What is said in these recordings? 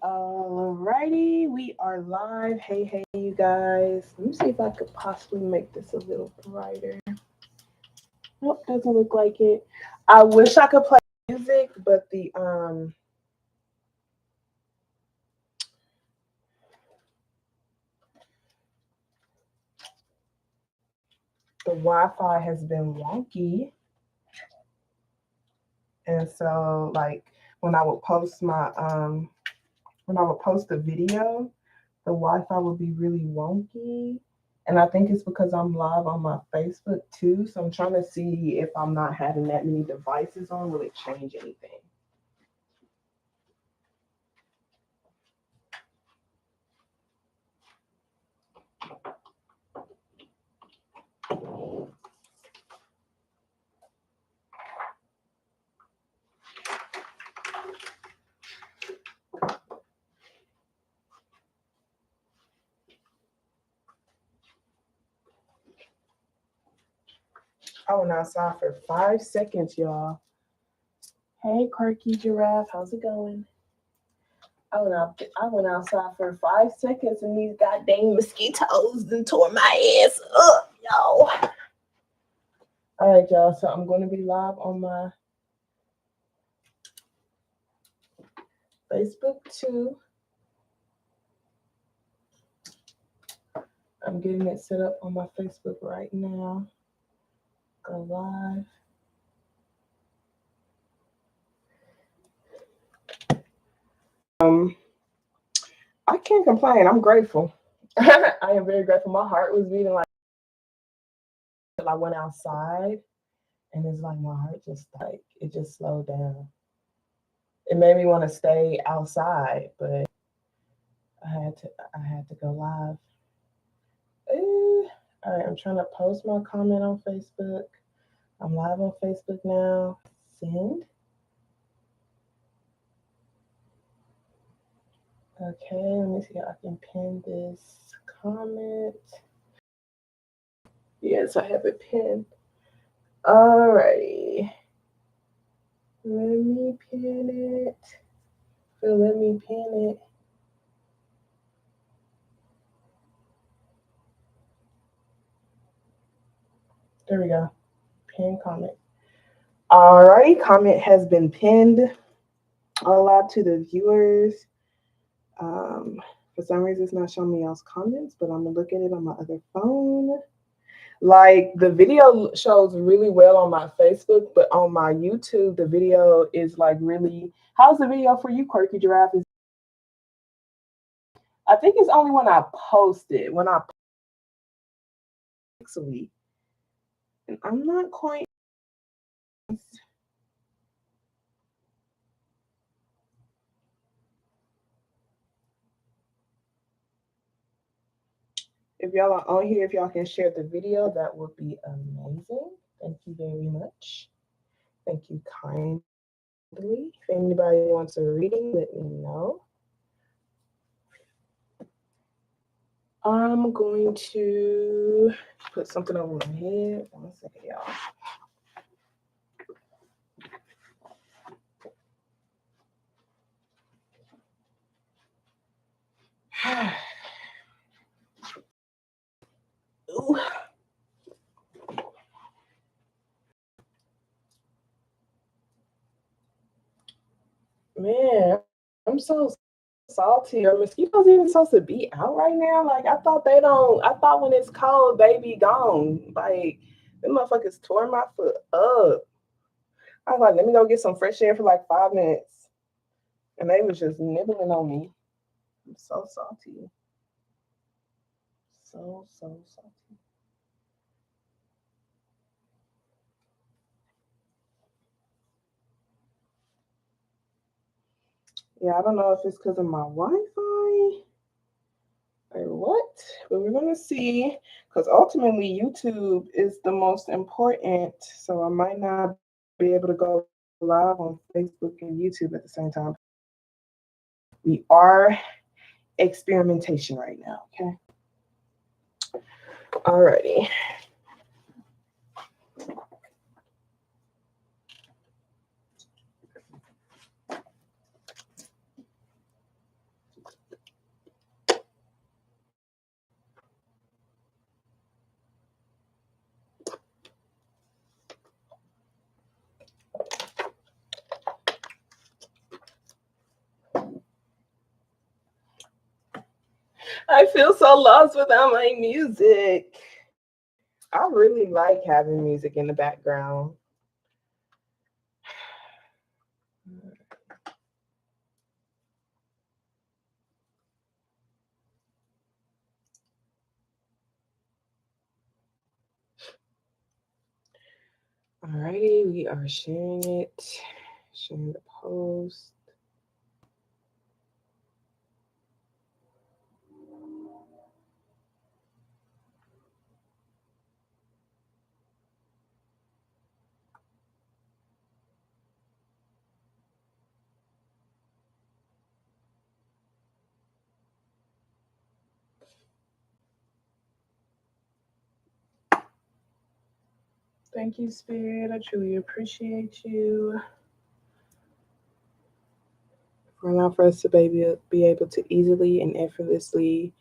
Alrighty, we are live. Hey, you guys. Let me see if I could possibly make this a little brighter. Nope, doesn't look like it. I wish I could play music, but the Wi-Fi has been wonky, and so like when I would post a video, the Wi-Fi would be really wonky. And I think it's because I'm live on my Facebook too. So I'm trying to see if I'm not having that many devices on, will it change anything? I went outside for 5 seconds, y'all. Hey, quirky giraffe, how's it going? I went outside for 5 seconds and these goddamn mosquitoes and tore my ass up, yo. All right, y'all. So I'm going to be live on my Facebook too. I'm getting it set up on my Facebook right now. Go live. I can't complain. I'm grateful. I am very grateful. My heart was beating like till I went outside, and it's like my heart just it just slowed down. It made me want to stay outside, but I had to go live. All right, I'm trying to post my comment on Facebook. I'm live on Facebook now. Send. Okay, let me see if I can pin this comment. Yes, I have it pinned. Alrighty. Let me pin it. So let me pin it. There we go. Pin comment. Alrighty, comment has been pinned. All out to the viewers. For some reason, it's not showing me y'all's comments, but I'm gonna look at it on my other phone. Like the video shows really well on my Facebook, but on my YouTube, the video is like really. How's the video for you, Quirky Giraffe? I think it's only when I post it. When I pixely, and I'm not quite. If y'all are on here, if y'all can share the video, that would be amazing. Thank you very much. Thank you kindly. If anybody wants a reading, let me know. I'm going to put something over my head. 1 second, y'all. Ooh. Man, I'm so salty. Are mosquitoes even supposed to be out right now? Like I thought when it's cold, they be gone. Like them motherfuckers tore my foot up. I was like, let me go get some fresh air for like 5 minutes. And they was just nibbling on me. I'm so salty. So salty. Yeah, I don't know if it's because of my Wi-Fi or what, but we're gonna see. Because ultimately, YouTube is the most important. So I might not be able to go live on Facebook and YouTube at the same time. We are experimentation right now. Okay. Alrighty. I feel so lost without my music. I really like having music in the background. Alrighty, we are sharing it. Sharing the post. Thank you, Spirit. I truly appreciate you. For allowing for us to be able to easily and effortlessly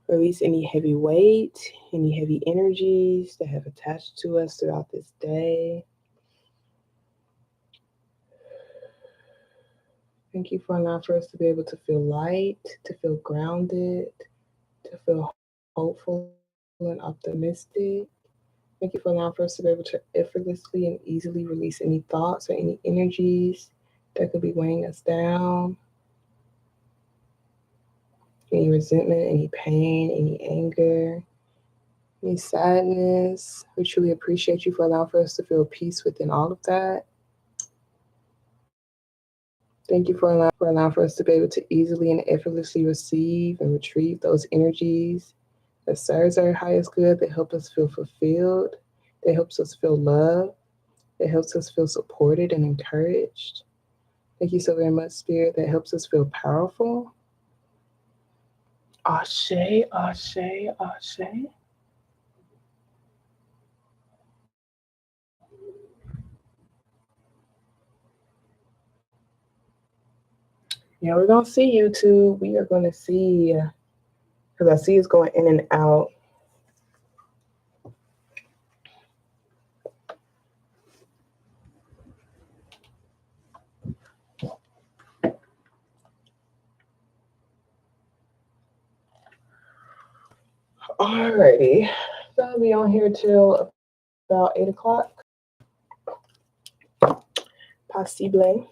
release any heavy weight, any heavy energies that have attached to us throughout this day. Thank you for allowing for us to be able to feel light, to feel grounded, to feel hopeful and optimistic. Thank you for allowing for us to be able to effortlessly and easily release any thoughts or any energies that could be weighing us down. Any resentment, any pain, any anger, any sadness. We truly appreciate you for allowing for us to feel peace within all of that. Thank you for allowing for us to be able to easily and effortlessly receive and retrieve those energies that serves our highest good, that help us feel fulfilled, that helps us feel loved, that helps us feel supported and encouraged. Thank you so very much, Spirit, that helps us feel powerful. Ashe, ashe, ashe. Yeah, we're going to see YouTube. We are going to see, because I see it's going in and out. Alrighty. So I'll be on here till about 8 o'clock. Possible.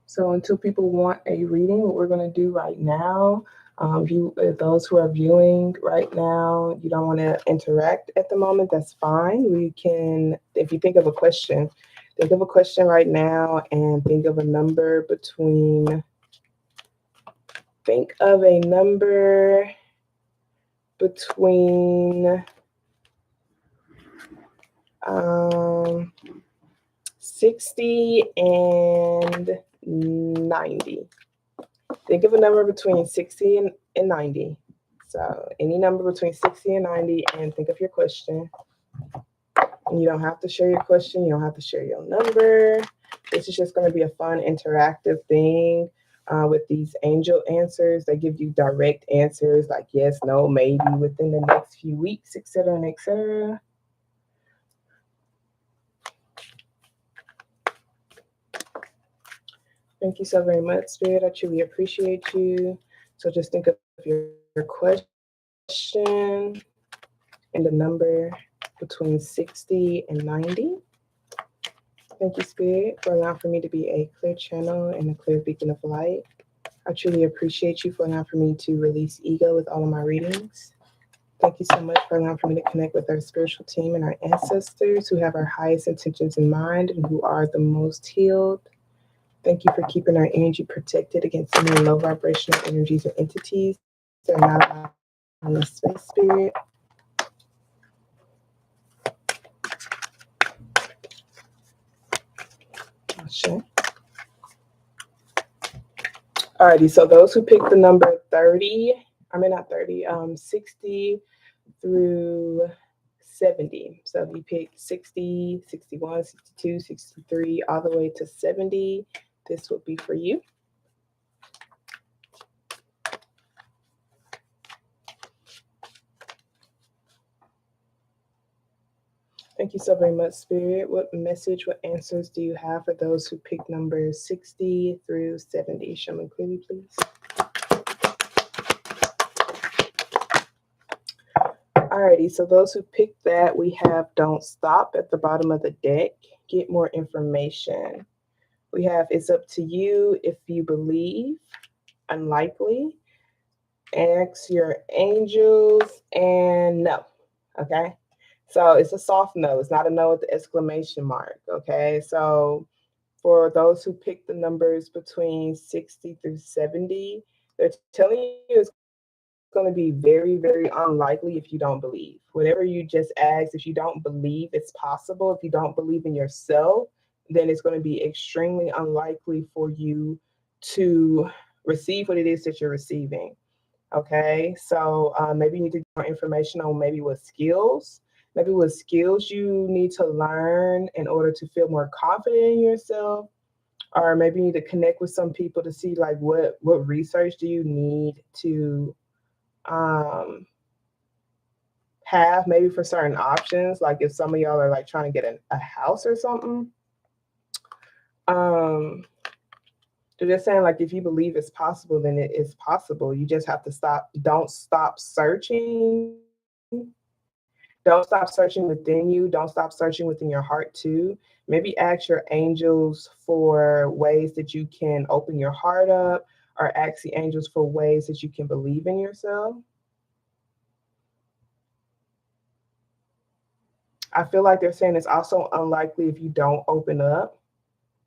So until people want a reading, what we're going to do right now, those who are viewing right now, you don't want to interact at the moment, that's fine. We can, if you think of a question right now and think of a number between 60 and 90. Think of a number between 60 and 90. So any number between 60 and 90, and think of your question. And you don't have to share your question. You don't have to share your number. This is just going to be a fun, interactive thing with these angel answers. They give you direct answers like yes, no, maybe, within the next few weeks, etc., and etc. Thank you so very much, Spirit. I truly appreciate you. So just think of your question and the number between 60 and 90. Thank you, Spirit, for allowing for me to be a clear channel and a clear beacon of light. I truly appreciate you for allowing for me to release ego with all of my readings. Thank you so much for allowing for me to connect with our spiritual team and our ancestors who have our highest intentions in mind and who are the most healed. Thank you for keeping our energy protected against any low vibrational energies or entities that are not on the space, Spirit. Sure. Alrighty, so those who picked the number 60 through 70. So if you pick 60, 61, 62, 63, all the way to 70, this would be for you. Thank you so very much, Spirit. What message, what answers do you have for those who pick numbers 60 through 70? Show me clearly, please. Alrighty, so those who picked that, we have Don't Stop at the bottom of the deck. Get more information. We have It's Up to You if you believe. Unlikely. Ask your angels, and no. Okay. So it's a soft no. It's not a no with the exclamation mark. Okay. So for those who pick the numbers between 60 through 70, they're telling you it's going to be very, very unlikely if you don't believe. Whatever you just asked, if you don't believe it's possible, if you don't believe in yourself, then it's going to be extremely unlikely for you to receive what it is that you're receiving. Okay, so maybe you need to get more information on maybe what skills you need to learn in order to feel more confident in yourself, or maybe you need to connect with some people to see like what research do you need to have maybe for certain options, like if some of y'all are like trying to get a house or something. They're just saying like if you believe it's possible, then it is possible. You just have to don't stop searching. Don't stop searching within you. Don't stop searching within your heart too. Maybe ask your angels for ways that you can open your heart up, or ask the angels for ways that you can believe in yourself. I feel like they're saying it's also unlikely if you don't open up.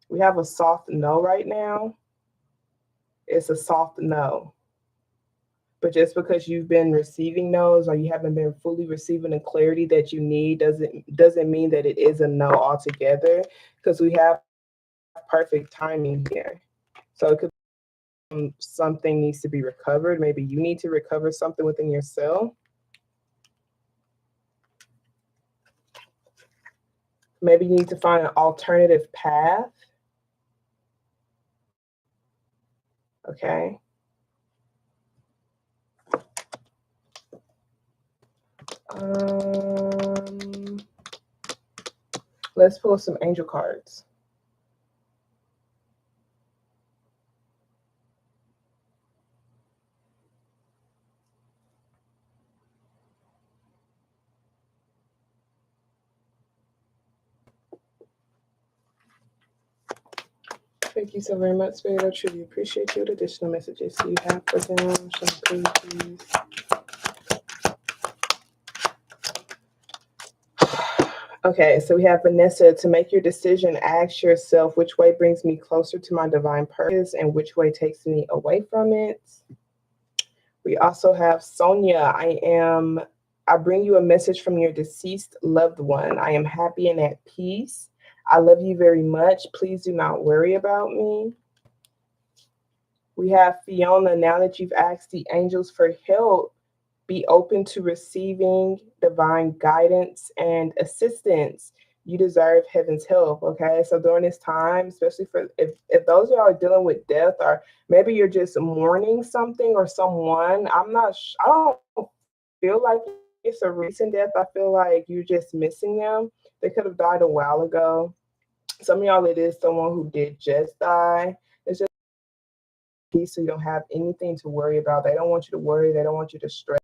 We have a soft no right now. It's a soft no. But just because you've been receiving no's, or you haven't been fully receiving the clarity that you need, doesn't mean that it is a no altogether, because we have perfect timing here. So it could be something needs to be recovered. Maybe you need to recover something within yourself. Maybe you need to find an alternative path. Okay. Let's pull some angel cards. Thank you so very much, Spirit. I truly appreciate you. What additional messages do you have for them? Please. Okay, so we have Vanessa. To make your decision, ask yourself which way brings me closer to my divine purpose and which way takes me away from it. We also have Sonia. I bring you a message from your deceased loved one. I am happy and at peace. I love you very much. Please do not worry about me. We have Fiona. Now that you've asked the angels for help, be open to receiving divine guidance and assistance. You deserve heaven's help. Okay, so during this time, especially for if those of y'all are dealing with death, or maybe you're just mourning something or someone, I don't feel like it's a recent death. I feel like you're just missing them. They could have died a while ago. Some of y'all, it is someone who did just die. It's just peace, so you don't have anything to worry about. They don't want you to worry. They don't want you to stress.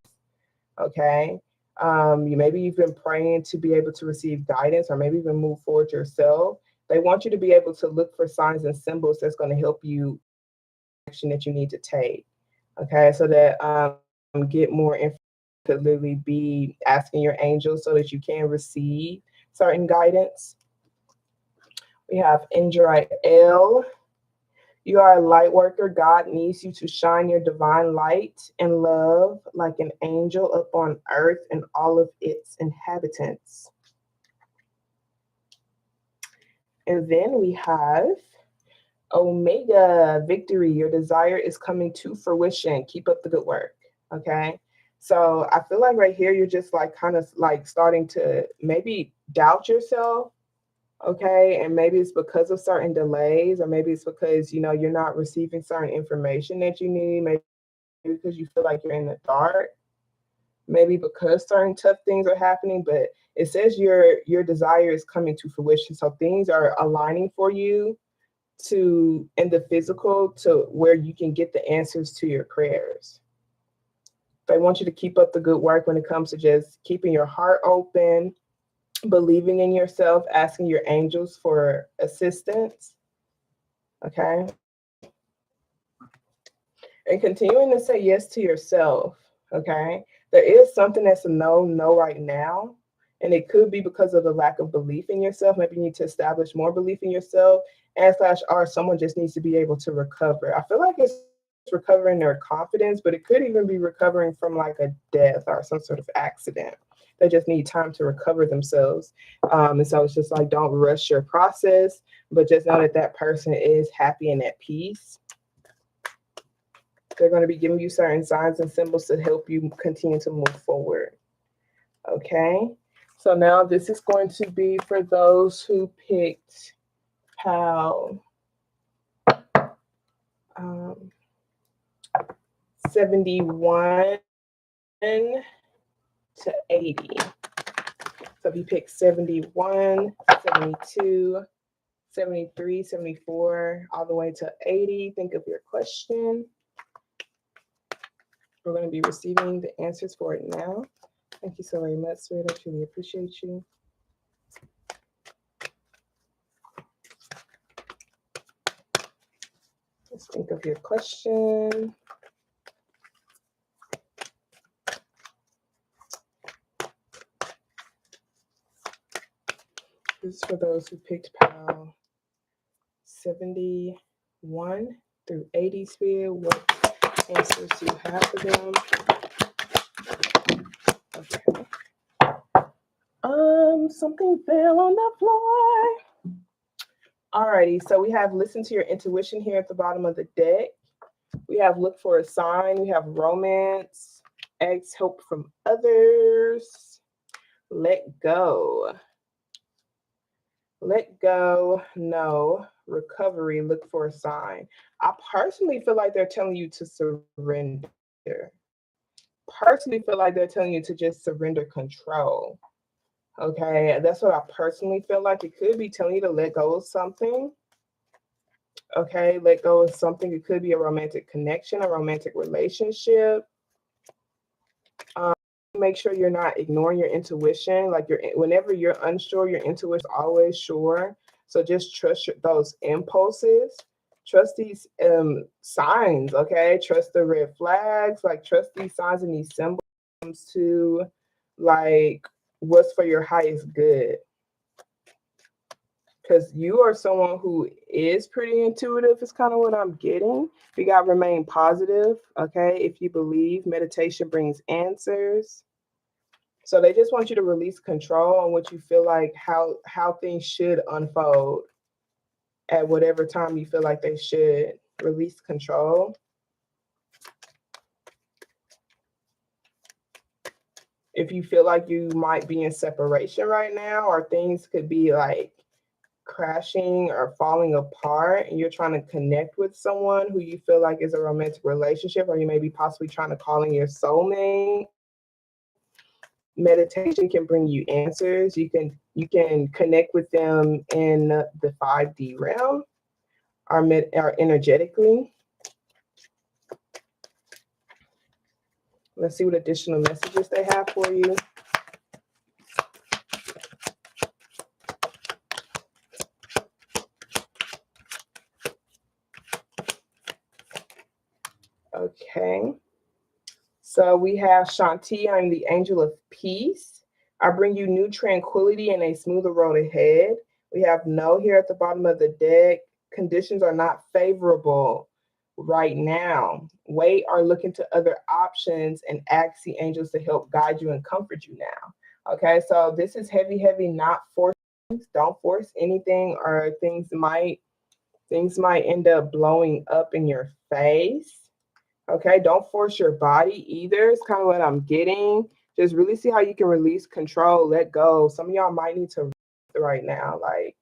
Okay. You've been praying to be able to receive guidance, or maybe even move forward yourself. They want you to be able to look for signs and symbols that's going to help you action that you need to take. Okay, so that get more information, could literally be asking your angels so that you can receive certain guidance. We have Indra L. You are a light worker. God needs you to shine your divine light and love like an angel up on earth and all of its inhabitants. And then we have Omega Victory. Your desire is coming to fruition. Keep up the good work. Okay. So I feel like right here, you're just like kind of like starting to maybe doubt yourself. Okay, and maybe it's because of certain delays, or maybe it's because you're not receiving certain information that you need, maybe because you feel like you're in the dark. maybe because certain tough things are happening, but it says your desire is coming to fruition. So things are aligning for you to in the physical to where you can get the answers to your prayers. They want you to keep up the good work when it comes to just keeping your heart open, believing in yourself, asking your angels for assistance. Okay. And continuing to say yes to yourself. Okay. There is something that's a no right now. And it could be because of the lack of belief in yourself. Maybe you need to establish more belief in yourself. And or someone just needs to be able to recover. I feel like it's recovering their confidence, but it could even be recovering from like a death or some sort of accident. They just need time to recover themselves. And so it's just like, don't rush your process, but just know that that person is happy and at peace. They're going to be giving you certain signs and symbols to help you continue to move forward. Okay. So now this is going to be for those who picked PAL 71 to 80. So if you pick 71, 72, 73, 74, all the way to 80, think of your question. We're going to be receiving the answers for it now. Thank you so very much, sweetheart. I truly appreciate you. Let's think of your question. This is for those who picked PAL 71 through 80 sphere. What answers do you have for them? Okay. Something fell on the floor. Alrighty, so we have listen to your intuition here at the bottom of the deck. We have look for a sign. We have romance, ask help from others, let go. Let go, no, recovery, look for a sign. I personally feel like they're telling you to surrender. Personally feel like they're telling you to just surrender control. Okay, that's what I personally feel like. It could be telling you to let go of something. Okay, let go of something. It could be a romantic connection, a romantic relationship. Make sure you're not ignoring your intuition. Like whenever you're unsure, your intuition is always sure. So just trust those impulses. Trust these signs, okay? Trust the red flags. Like trust these signs and these symbols to like what's for your highest good. Because you are someone who is pretty intuitive is kind of what I'm getting. You got to remain positive, okay? If you believe, meditation brings answers. So they just want you to release control on what you feel like, how things should unfold at whatever time you feel like they should. Release control. If you feel like you might be in separation right now, or things could be like crashing or falling apart, and you're trying to connect with someone who you feel like is a romantic relationship, or you may be possibly trying to call in your soulmate, meditation can bring you answers. You can connect with them in the 5D realm or energetically. Let's see what additional messages they have for you. Okay. So we have Shanti, I'm the angel of peace. I bring you new tranquility and a smoother road ahead. We have no here at the bottom of the deck. Conditions are not favorable right now. Wait or look into other options and ask the angels to help guide you and comfort you now. Okay, so this is heavy, not force. Don't force anything, or things might end up blowing up in your face. Okay, don't force your body either. It's kind of what I'm getting. Just really see how you can release control, let go. Some of y'all might need to right now, like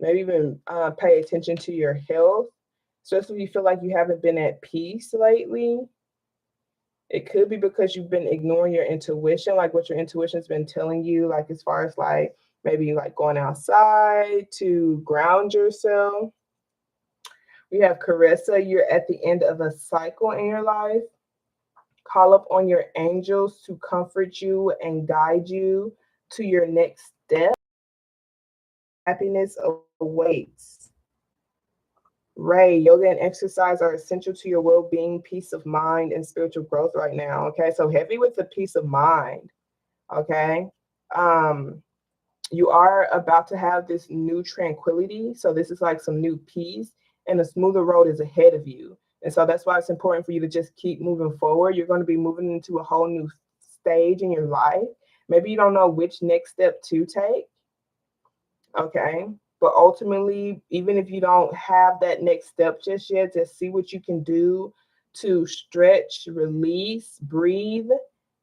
maybe even pay attention to your health, especially if you feel like you haven't been at peace lately. It could be because you've been ignoring your intuition, like what your intuition's been telling you, like as far as like maybe like going outside to ground yourself. We have Carissa, you're at the end of a cycle in your life. Call up on your angels to comfort you and guide you to your next step. Happiness awaits. Ray, yoga and exercise are essential to your well-being, peace of mind, and spiritual growth right now. Okay, so heavy with the peace of mind. Okay, you are about to have this new tranquility. So this is like some new peace, and a smoother road is ahead of you. And so that's why it's important for you to just keep moving forward. You're going to be moving into a whole new stage in your life. Maybe you don't know which next step to take. Okay. But ultimately, even if you don't have that next step just yet, just see what you can do to stretch, release, breathe,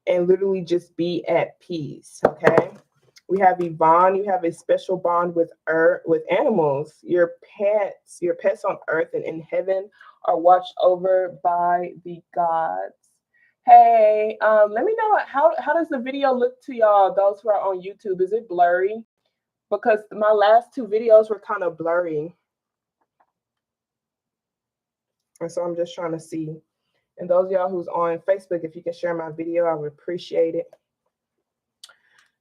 and literally just be at peace. Okay. We have Yvonne. You have a special bond with earth, with animals. Your pets on earth and in heaven are watched over by the gods. Hey, let me know how does the video look to y'all? Those who are on YouTube, is it blurry? Because my last two videos were kind of blurry. And so I'm just trying to see. And those of y'all who's on Facebook, if you can share my video, I would appreciate it.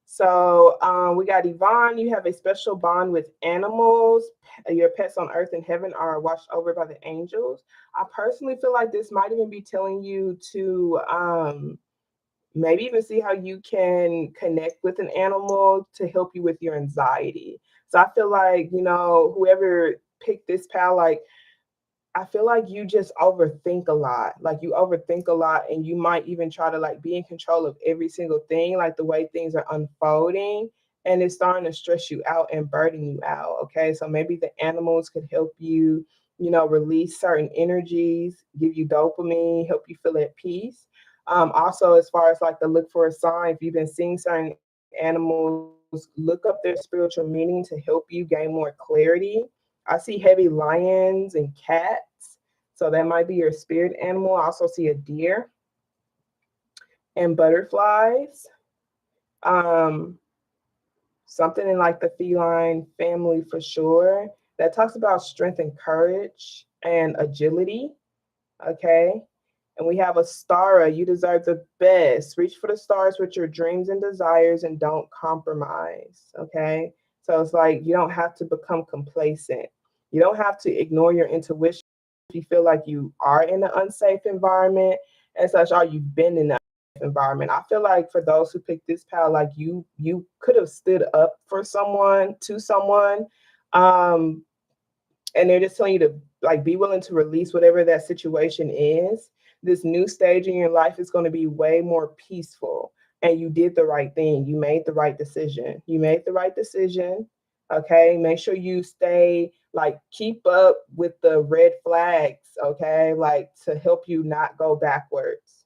So we got Yvonne. You have a special bond with animals. Your pets on earth and heaven are watched over by the angels. I personally feel like this might even be telling you to maybe even see how you can connect with an animal to help you with your anxiety. So I feel like, whoever picked this pal, like, I feel like you just overthink a lot. Like you overthink a lot, and you might even try to like be in control of every single thing, like the way things are unfolding, and it's starting to stress you out and burden you out. Okay. So maybe the animals could help you, release certain energies, give you dopamine, help you feel at peace. Also, as far as like the look for a sign, if you've been seeing certain animals, look up their spiritual meaning to help you gain more clarity. I see heavy lions and cats. So that might be your spirit animal. I also see a deer and butterflies. Um, Something in like the feline family for sure. That talks about strength and courage and agility. Okay. And we have a Stara. You deserve the best. Reach for the stars with your dreams and desires and don't compromise. Okay. So it's like you don't have to become complacent. You don't have to ignore your intuition if you feel like you are in an unsafe environment and such, or you've been in that environment. I feel like for those who picked this path, like you could have stood up for someone, to someone. Um, and they're just telling you to like be willing to release whatever that situation is. This new stage in your life is going to be way more peaceful, and you did the right thing. You made the right decision. Okay, make sure you stay, like, keep up with the red flags, okay, like to help you not go backwards.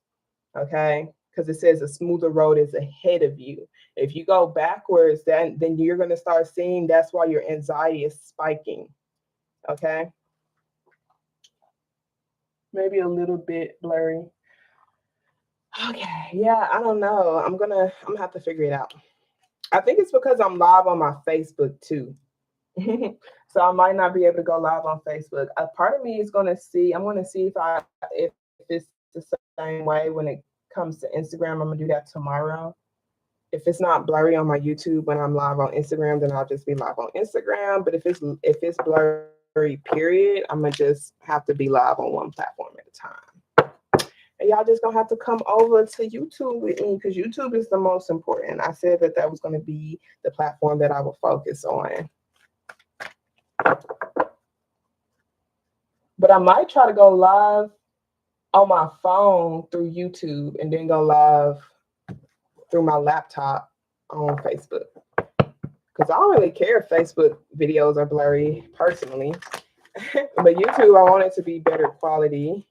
Okay, because it says a smoother road is ahead of you. If you go backwards, then you're going to start seeing that's why your anxiety is spiking. Okay, maybe a little bit blurry. Okay, yeah, I don't know. I'm gonna have to figure it out. I think it's because I'm live on my Facebook too. So I might not be able to go live on Facebook. A part of me is gonna see. I'm gonna see if it's the same way when it comes to Instagram. I'm gonna do that tomorrow. If it's not blurry on my YouTube when I'm live on Instagram, then I'll just be live on Instagram. But if it's blurry, period, I'm gonna just have to be live on one platform at a time. And y'all just gonna have to come over to YouTube with me because YouTube is the most important. I said that was gonna be the platform that I will focus on. But I might try to go live on my phone through YouTube and then go live through my laptop on Facebook. Because I don't really care if Facebook videos are blurry personally. But YouTube, I want it to be better quality.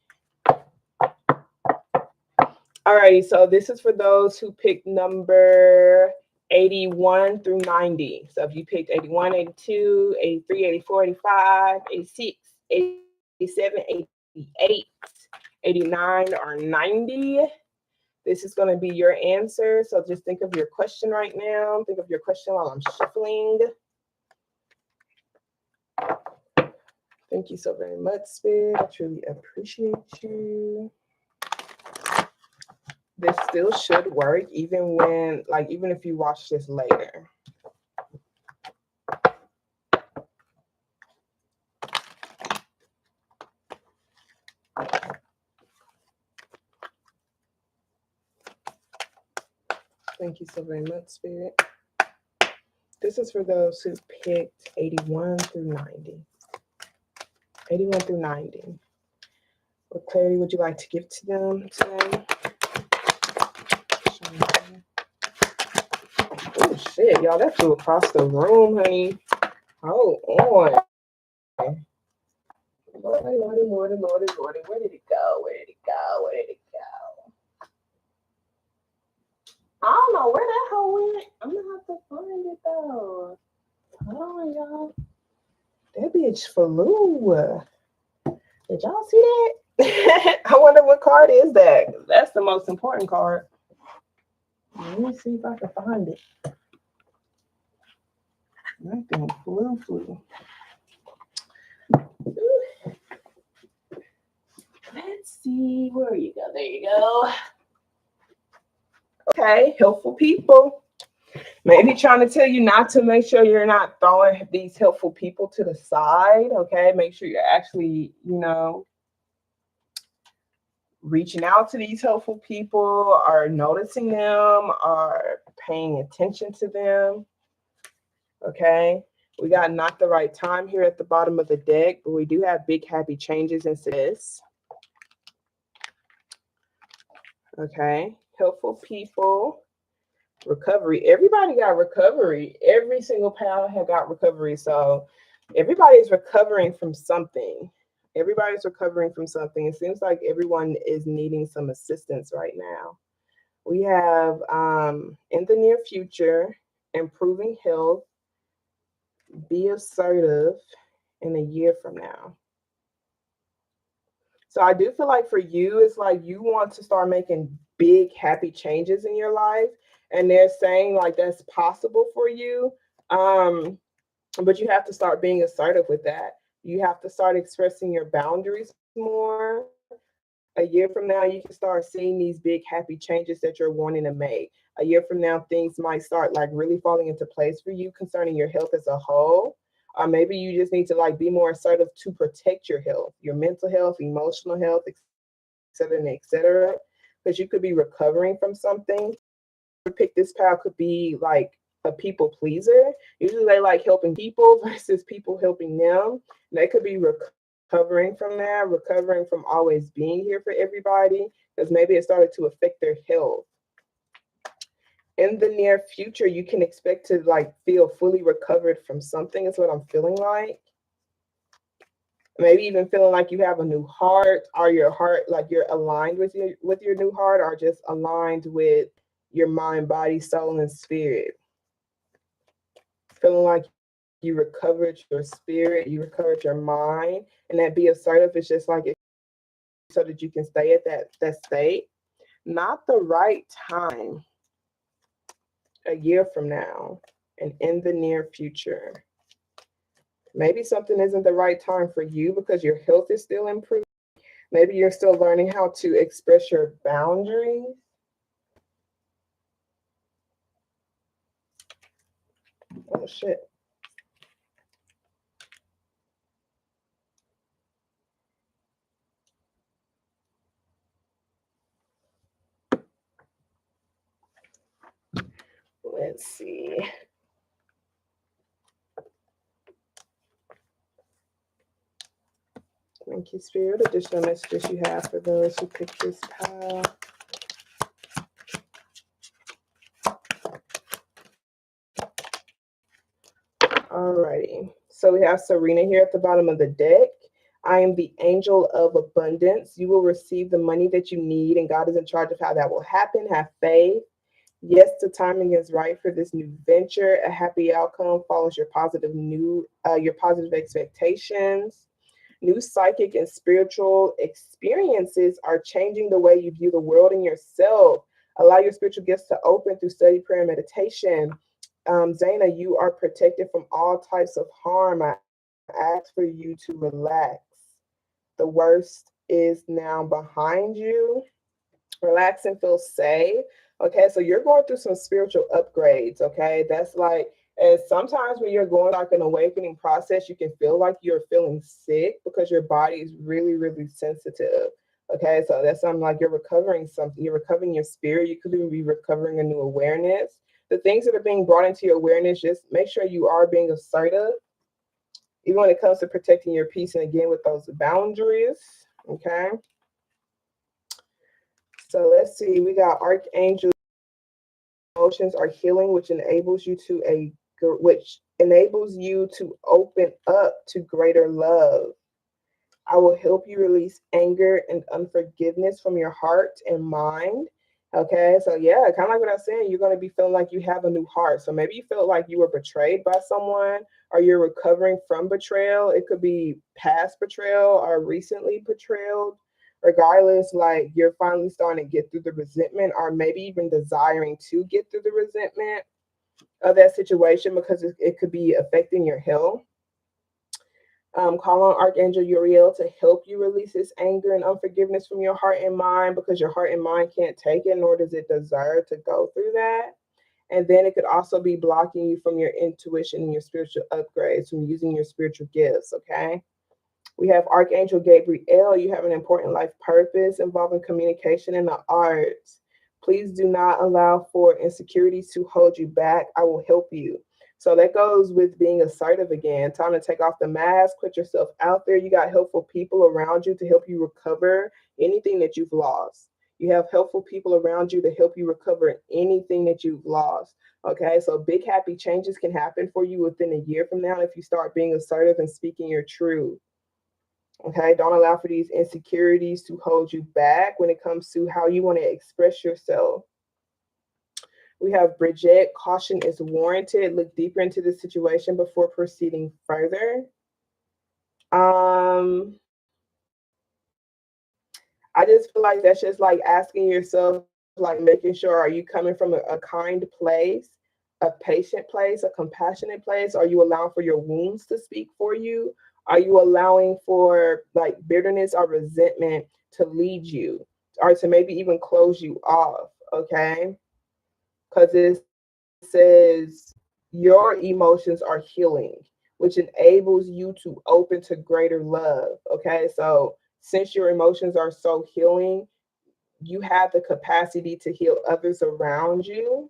Alrighty, so this is for those who picked number 81 through 90. So if you picked 81, 82, 83, 84, 85, 86, 87, 88, 89, or 90, This is going to be your answer. So just think of your question right now. Think of your question while I'm shuffling. Thank you so very much, Spirit. I truly appreciate you. This still should work even when, like, even if you watch this later. Thank you so very much, Spirit. This is for those who picked 81 through 90. 81 through 90. What clarity would you like to give to them today? Oh shit, y'all, that flew across the room, honey. Hold on. Lordy, lordy, lordy, lordy, lordy. Where did it go? Where did it go? Where did it go? I don't know where that hoe went. I'm gonna have to find it though. Hold on, y'all. That bitch flew. Did y'all see that? I wonder what card is that. That's the most important card. Let me see if I can find it. That thing flew. Let's see. Where you go? There you go. Okay, helpful people. Maybe trying to tell you not to make sure you're not throwing these helpful people to the side. Okay, make sure you're actually, reaching out to these helpful people, or noticing them, or paying attention to them. Okay, we got not the right time here at the bottom of the deck, but we do have big happy changes in this. Okay, helpful people. Recovery. Everybody got recovery. Every single pal had got recovery. So everybody's recovering from something. Everybody's recovering from something. It seems like everyone is needing some assistance right now. We have in the near future, improving health, be assertive in a year from now. So I do feel like for you, it's like you want to start making big happy changes in your life. And they're saying like that's possible for you. But you have to start being assertive with that. You have to start expressing your boundaries more. A year from now, you can start seeing these big happy changes that you're wanting to make. A year from now, things might start like really falling into place for you concerning your health as a whole. Or maybe you just need to like be more assertive to protect your health, your mental health, emotional health, et cetera, because you could be recovering from something. Pick this pal could be like a people pleaser. Usually they like helping people versus people helping them. And they could be recovering from that, recovering from always being here for everybody, because maybe it started to affect their health. In the near future, you can expect to like feel fully recovered from something. Is what I'm feeling like. Maybe even feeling like you have a new heart, or your heart, like you're aligned with your new heart, or just aligned with your mind, body, soul, and spirit. Feeling like you recovered your spirit, you recovered your mind, and that be assertive is just like it, so that you can stay at that state. Not the right time. A year from now, and in the near future. Maybe something isn't the right time for you because your health is still improving. Maybe you're still learning how to express your boundaries. Oh, shit. Let's see. Thank you, Spirit. Additional messages you have for those who picked this pile. Alrighty. So we have Serena here at the bottom of the deck. I am the angel of abundance. You will receive the money that you need, and God is in charge of how that will happen. Have faith. Yes, the timing is right for this new venture. A happy outcome follows your positive expectations. New psychic and spiritual experiences are changing the way you view the world and yourself. Allow your spiritual gifts to open through study, prayer, and meditation. Zaina, you are protected from all types of harm. I ask for you to relax. The worst is now behind you. Relax and feel safe. Okay, so you're going through some spiritual upgrades. Okay, that's like, and sometimes when you're going like an awakening process, you can feel like you're feeling sick because your body is really, really sensitive. Okay, so that's something like you're recovering something. You're recovering your spirit. You could even be recovering a new awareness. The things that are being brought into your awareness, just make sure you are being assertive, even when it comes to protecting your peace. And again, with those boundaries. Okay. So let's see. We got Archangel emotions are healing, which enables you to open up to greater love. I will help you release anger and unforgiveness from your heart and mind. Okay, so yeah, kind of like what I was saying, you're going to be feeling like you have a new heart. So maybe you feel like you were betrayed by someone, or you're recovering from betrayal. It could be past betrayal or recently betrayed. Regardless, like you're finally starting to get through the resentment, or maybe even desiring to get through the resentment of that situation because it could be affecting your health. Call on Archangel Uriel to help you release this anger and unforgiveness from your heart and mind, because your heart and mind can't take it, nor does it desire to go through that. And then it could also be blocking you from your intuition and your spiritual upgrades, from using your spiritual gifts. Okay. We have Archangel Gabriel. You have an important life purpose involving communication and the arts. Please do not allow for insecurities to hold you back. I will help you. So that goes with being assertive again. Time to take off the mask, put yourself out there. You got helpful people around you to help you recover anything that you've lost. You have helpful people around you to help you recover anything that you've lost. Okay, so big happy changes can happen for you within a year from now if you start being assertive and speaking your truth. Okay, don't allow for these insecurities to hold you back when it comes to how you want to express yourself. We have Bridget, caution is warranted. Look deeper into the situation before proceeding further. I just feel like that's just like asking yourself, like making sure, are you coming from a kind place, a patient place, a compassionate place? Are you allowing for your wounds to speak for you? Are you allowing for like bitterness or resentment to lead you, or to maybe even close you off? Okay, because it says your emotions are healing, which enables you to open to greater love. Okay, so since your emotions are so healing, you have the capacity to heal others around you.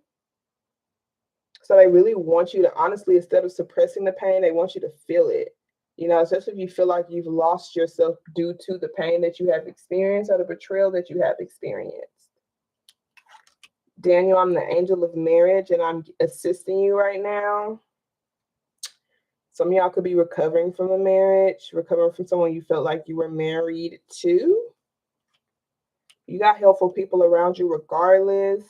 So they really want you to, honestly, instead of suppressing the pain, they want you to feel it. You know, especially if you feel like you've lost yourself due to the pain that you have experienced or the betrayal that you have experienced. Daniel, I'm the angel of marriage and I'm assisting you right now. Some of y'all could be recovering from a marriage, recovering from someone you felt like you were married to. You got helpful people around you regardless.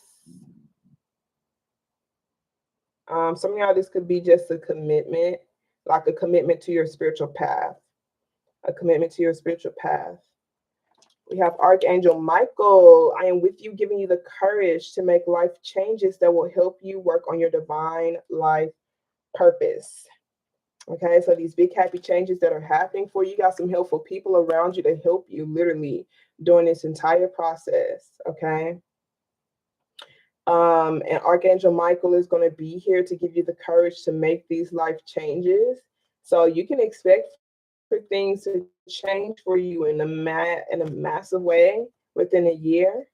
Some of y'all, this could be just a commitment, like a commitment to your spiritual path, a commitment to your spiritual path. We have Archangel Michael. I am with you, giving you the courage to make life changes that will help you work on your divine life purpose. Okay, so these big happy changes that are happening for you, got some helpful people around you to help you literally during this entire process. Okay. And Archangel Michael is going to be here to give you the courage to make these life changes. So you can expect for things to change for you in a massive way within a year,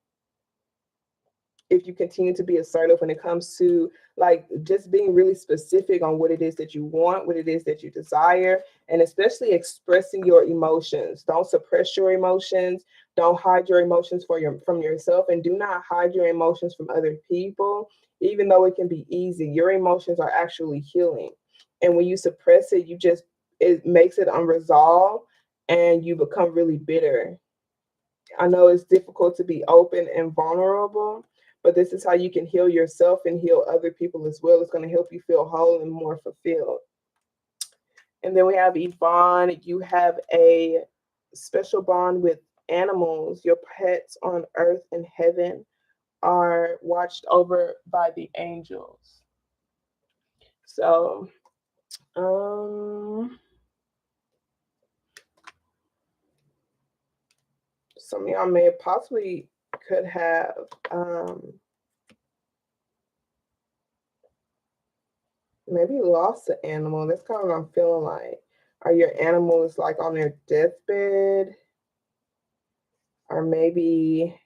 if you continue to be assertive when it comes to like just being really specific on what it is that you want, what it is that you desire, and especially expressing your emotions. Don't suppress your emotions. Don't hide your emotions from yourself, and do not hide your emotions from other people. Even though it can be easy, your emotions are actually healing. And when you suppress it, it makes it unresolved and you become really bitter. I know it's difficult to be open and vulnerable, but this is how you can heal yourself and heal other people as well. It's going to help you feel whole and more fulfilled. And then we have Yvonne. You have a special bond with animals, your pets on earth and heaven are watched over by the angels. So, some of y'all may have possibly could have maybe lost an animal. That's kind of what I'm feeling like. Are your animals like on their deathbed? Or maybe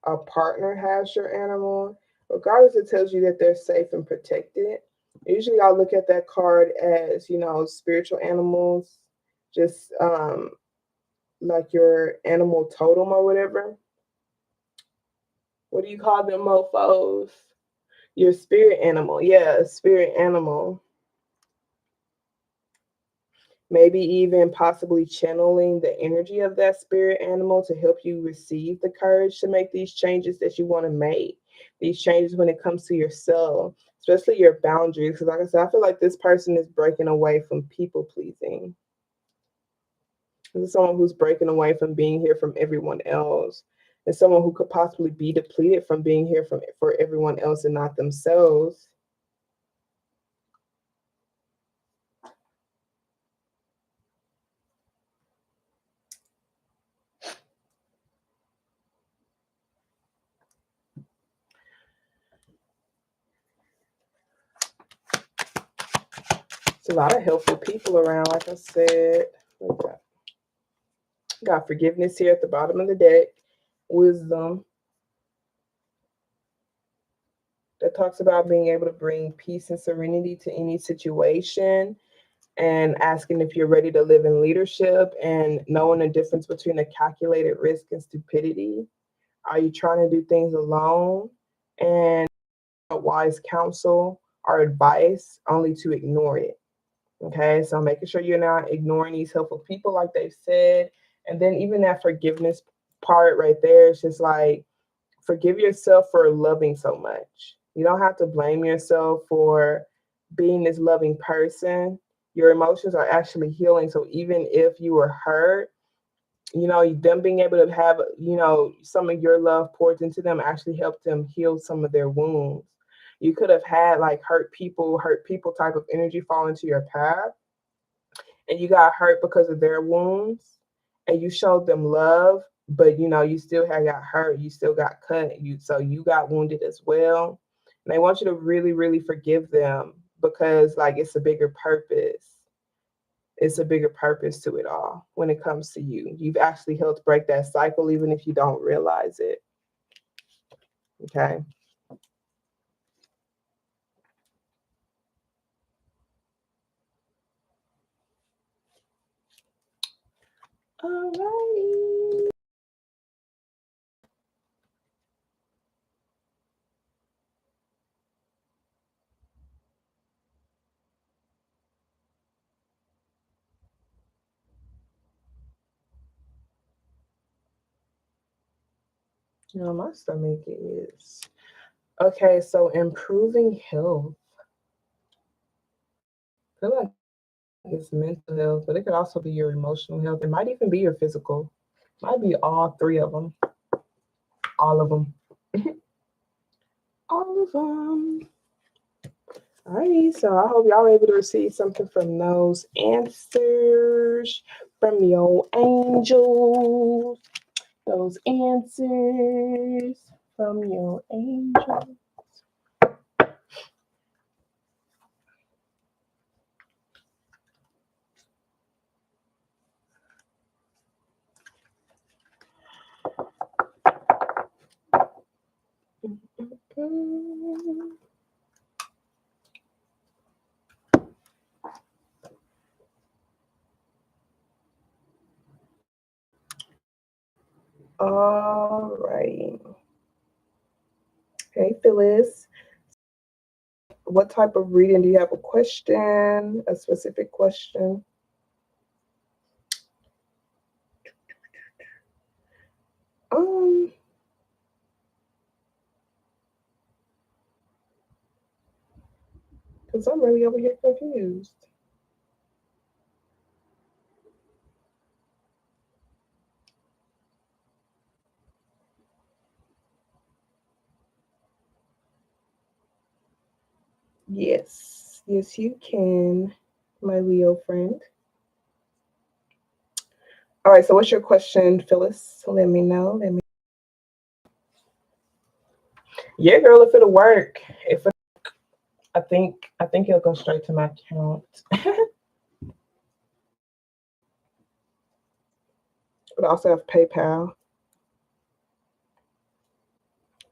a partner has your animal. Regardless, it tells you that they're safe and protected. Usually I'll look at that card as, spiritual animals, just like your animal totem or whatever. What do you call them mofos? Your spirit animal. Yeah, spirit animal. Maybe even possibly channeling the energy of that spirit animal to help you receive the courage to make these changes that you want to make. These changes when it comes to yourself, especially your boundaries. Because like I said, I feel like this person is breaking away from people pleasing. This is someone who's breaking away from being here from everyone else. And someone who could possibly be depleted from being here for everyone else and not themselves. It's a lot of helpful people around, like I said. Got forgiveness here at the bottom of the deck. Wisdom. That talks about being able to bring peace and serenity to any situation, and asking if you're ready to live in leadership, and knowing the difference between a calculated risk and stupidity. Are you trying to do things alone? And wise counsel or advice only to ignore it. Okay, so making sure you're not ignoring these helpful people, like they've said. And then even that forgiveness part right there, it's just like, forgive yourself for loving so much. You don't have to blame yourself for being this loving person. Your emotions are actually healing. So even if you were hurt, them being able to have, some of your love poured into them actually helped them heal some of their wounds. You could have had like hurt people type of energy fall into your path, and you got hurt because of their wounds, and you showed them love, but you still had got hurt, you still got cut, so you got wounded as well. And I want you to really, really forgive them, because like it's a bigger purpose. It's a bigger purpose to it all when it comes to you. You've actually helped break that cycle, even if you don't realize it. Okay. Alrighty. My stomach is okay. So improving health. I feel like it's mental health, but it could also be your emotional health. It might even be your physical. Might be all three of them. All of them. All of them. Alrighty, so I hope y'all are able to receive something from those answers from your angels. Those answers from your angels. All right. Hey, Phyllis. What type of reading? Do you have a question? A specific question? Because I'm really over here confused. Yes, yes, you can, my Leo friend. All right, so what's your question, Phyllis? Let me know. Yeah, girl, if it'll work. I think it'll go straight to my account. But I also have PayPal.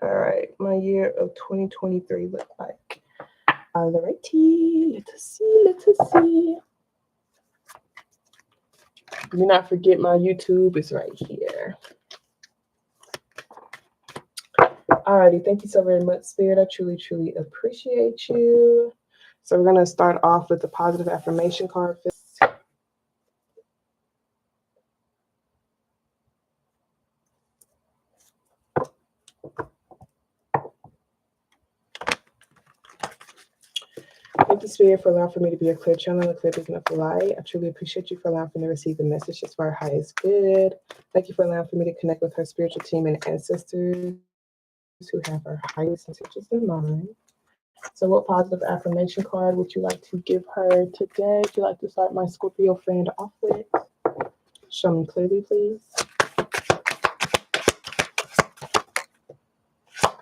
All right, my year of 2023 look like. Alrighty, let's see. Do not forget my YouTube is right here. Alrighty, thank you so very much, Spirit. I truly, truly appreciate you. So we're gonna start off with the positive affirmation card. Thank you, Spirit, for allowing for me to be a clear channel and a clear beacon of light. I truly appreciate you for allowing for me to receive the message just for our highest good. Thank you for allowing for me to connect with her spiritual team and ancestors who have our highest messages in mind. So what positive affirmation card would you like to give her today? Would you like to start my Scorpio friend off with? Show me clearly, please.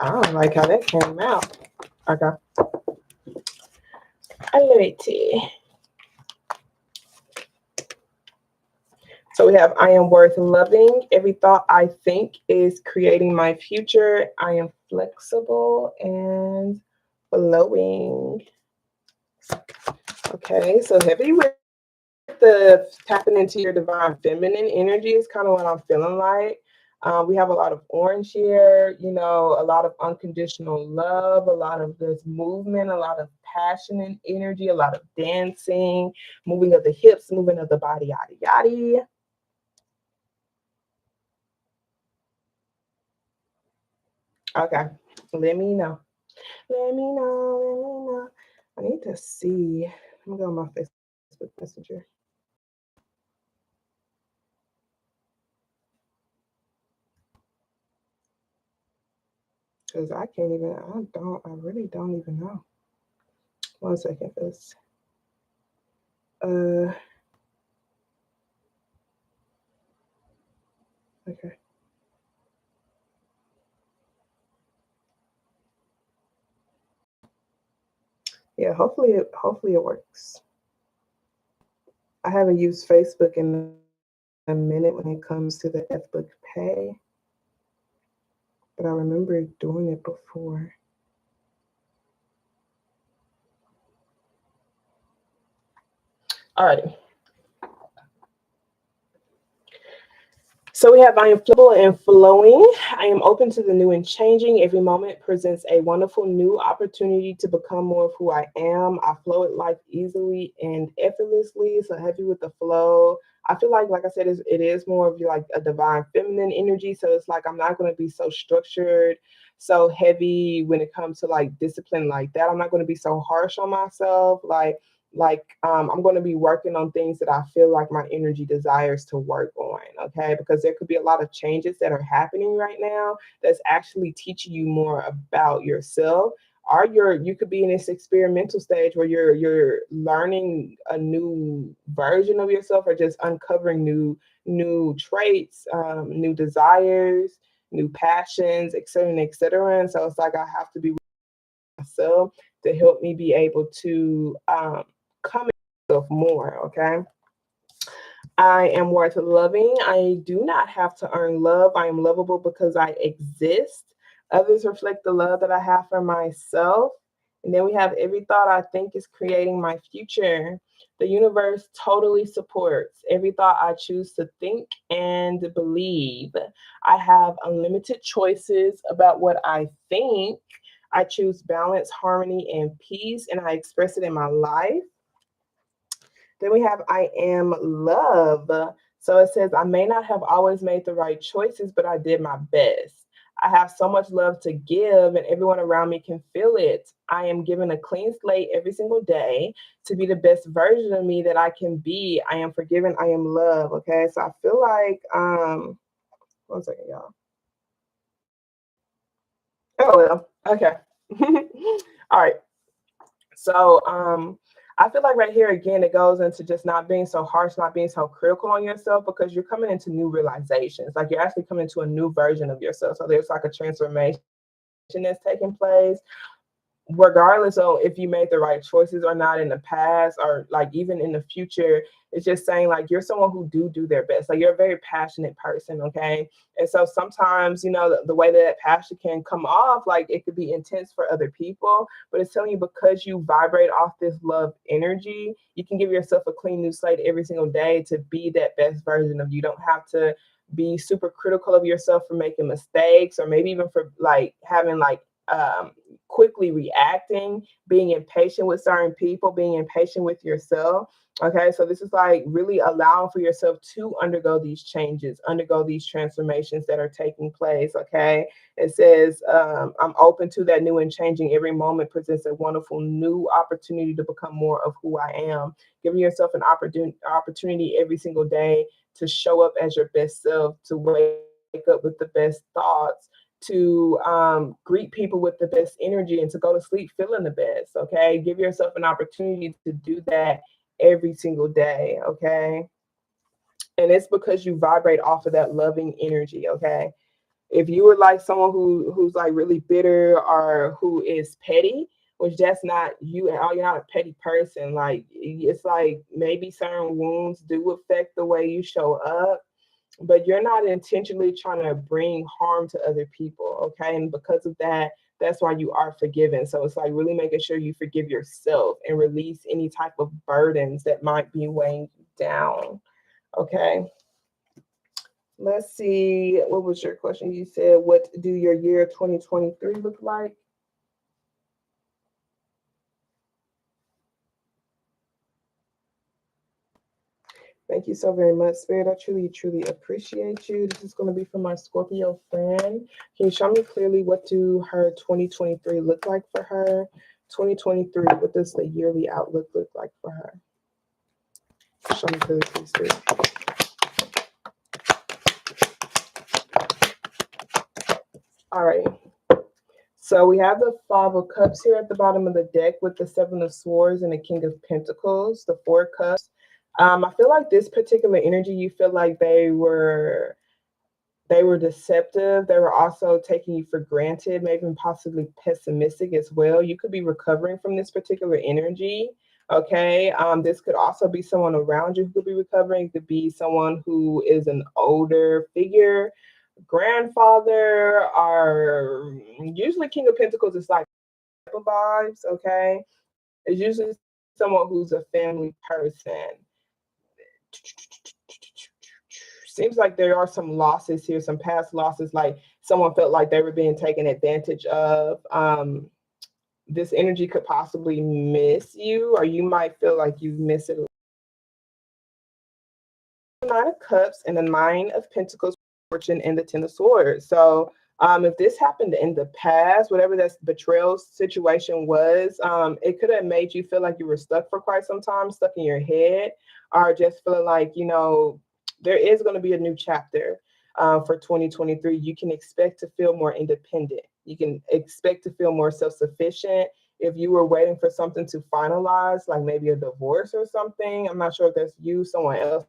I don't like how that came out. Okay. Alrighty. So we have, I am worth loving. Every thought I think is creating my future. I am flexible and flowing. Okay, so heavy with the tapping into your divine feminine energy is kind of what I'm feeling like. We have a lot of orange here, you know, a lot of unconditional love, a lot of this movement, a lot of passion and energy, a lot of dancing, moving of the hips, moving of the body, yada, yada. Okay, let me know. Let me know. I need to see. I'm going to go on my Facebook Messenger. Because I really don't even know. 1 second, first. Okay. Yeah, hopefully it works. I haven't used Facebook in a minute when it comes to the Facebook Pay, but I remember doing it before. Alrighty. So we have, I am flexible and flowing. I am open to the new and changing. Every moment presents a wonderful new opportunity to become more of who I am. I flow at life easily and effortlessly. So happy with the flow. I feel like I said, it is more of like a divine feminine energy. So it's like I'm not going to be so structured, so heavy when it comes to like discipline like that. I'm not going to be so harsh on myself. I'm going to be working on things that I feel like my energy desires to work on. Okay, because there could be a lot of changes that are happening right now that's actually teaching you more about yourself. Or you could be in this experimental stage where you're learning a new version of yourself, or just uncovering new traits, new desires, new passions, etc., etc. And so it's like I have to be with myself to help me be able to come myself more. Okay. I am worth loving. I do not have to earn love. I am lovable because I exist. Others reflect the love that I have for myself. And then we have, every thought I think is creating my future. The universe totally supports every thought I choose to think and believe. I have unlimited choices about what I think. I choose balance, harmony, and peace, and I express it in my life. Then we have, I am love. So it says, I may not have always made the right choices, but I did my best. I have so much love to give, and everyone around me can feel it. I am given a clean slate every single day to be the best version of me that I can be. I am forgiven. I am love. Okay. So I feel like, 1 second, y'all. Oh, well. Okay. All right. So I feel like right here again, it goes into just not being so harsh, not being so critical on yourself, because you're coming into new realizations. Like you're actually coming to a new version of yourself. So there's like a transformation that's taking place, regardless of if you made the right choices or not in the past, or like even in the future. It's just saying like you're someone who do their best. Like you're a very passionate person, okay? And so sometimes, you know, the way that passion can come off, like it could be intense for other people, but it's telling you, because you vibrate off this love energy, you can give yourself a clean new slate every single day to be that best version of you. You don't have to be super critical of yourself for making mistakes, or maybe even for like having like quickly reacting, being impatient with certain people, being impatient with yourself. Okay, so this is like really allowing for yourself to undergo these changes, undergo these transformations that are taking place. Okay, it says, I'm open to that new and changing. Every moment presents a wonderful new opportunity to become more of who I am. Giving yourself an opportunity every single day to show up as your best self, to wake up with the best thoughts, to greet people with the best energy, and to go to sleep feeling the best. Okay, give yourself an opportunity to do that every single day. Okay, and it's because you vibrate off of that loving energy. Okay, if you were like someone who's like really bitter or who is petty, which that's not you at all, you're not a petty person. Like it's like maybe certain wounds do affect the way you show up, but you're not intentionally trying to bring harm to other people. Okay, and because of that, that's why you are forgiven. So it's like really making sure you forgive yourself and release any type of burdens that might be weighing you down. Okay, let's see, what was your question? You said, what do your year 2023 look like? Thank you so very much, Spirit. I truly appreciate you. This is going to be for my Scorpio friend. Can you show me clearly what do her 2023 look like for her? 2023, what does the yearly outlook look like for her? Show me clearly, please, Spirit. All right. So we have the Five of Cups here at the bottom of the deck, with the Seven of Swords and the King of Pentacles, the Four of Cups. I feel like this particular energy, you feel like they were deceptive. They were also taking you for granted, maybe possibly pessimistic as well. You could be recovering from this particular energy. Okay. This could also be someone around you who could be recovering. It could be someone who is an older figure, grandfather, or usually King of Pentacles is like vibes. Okay. It's usually someone who's a family person. Seems like there are some losses here, some past losses, like someone felt like they were being taken advantage of. This energy could possibly miss you, or you might feel like you miss it. Nine of Cups and the Nine of Pentacles, Fortune, and the Ten of Swords. So if this happened in the past, whatever that betrayal situation was, it could have made you feel like you were stuck for quite some time, stuck in your head, or just feeling like, you know, there is going to be a new chapter for 2023. You can expect to feel more independent. You can expect to feel more self-sufficient. If you were waiting for something to finalize, like maybe a divorce or something, I'm not sure if that's you, someone else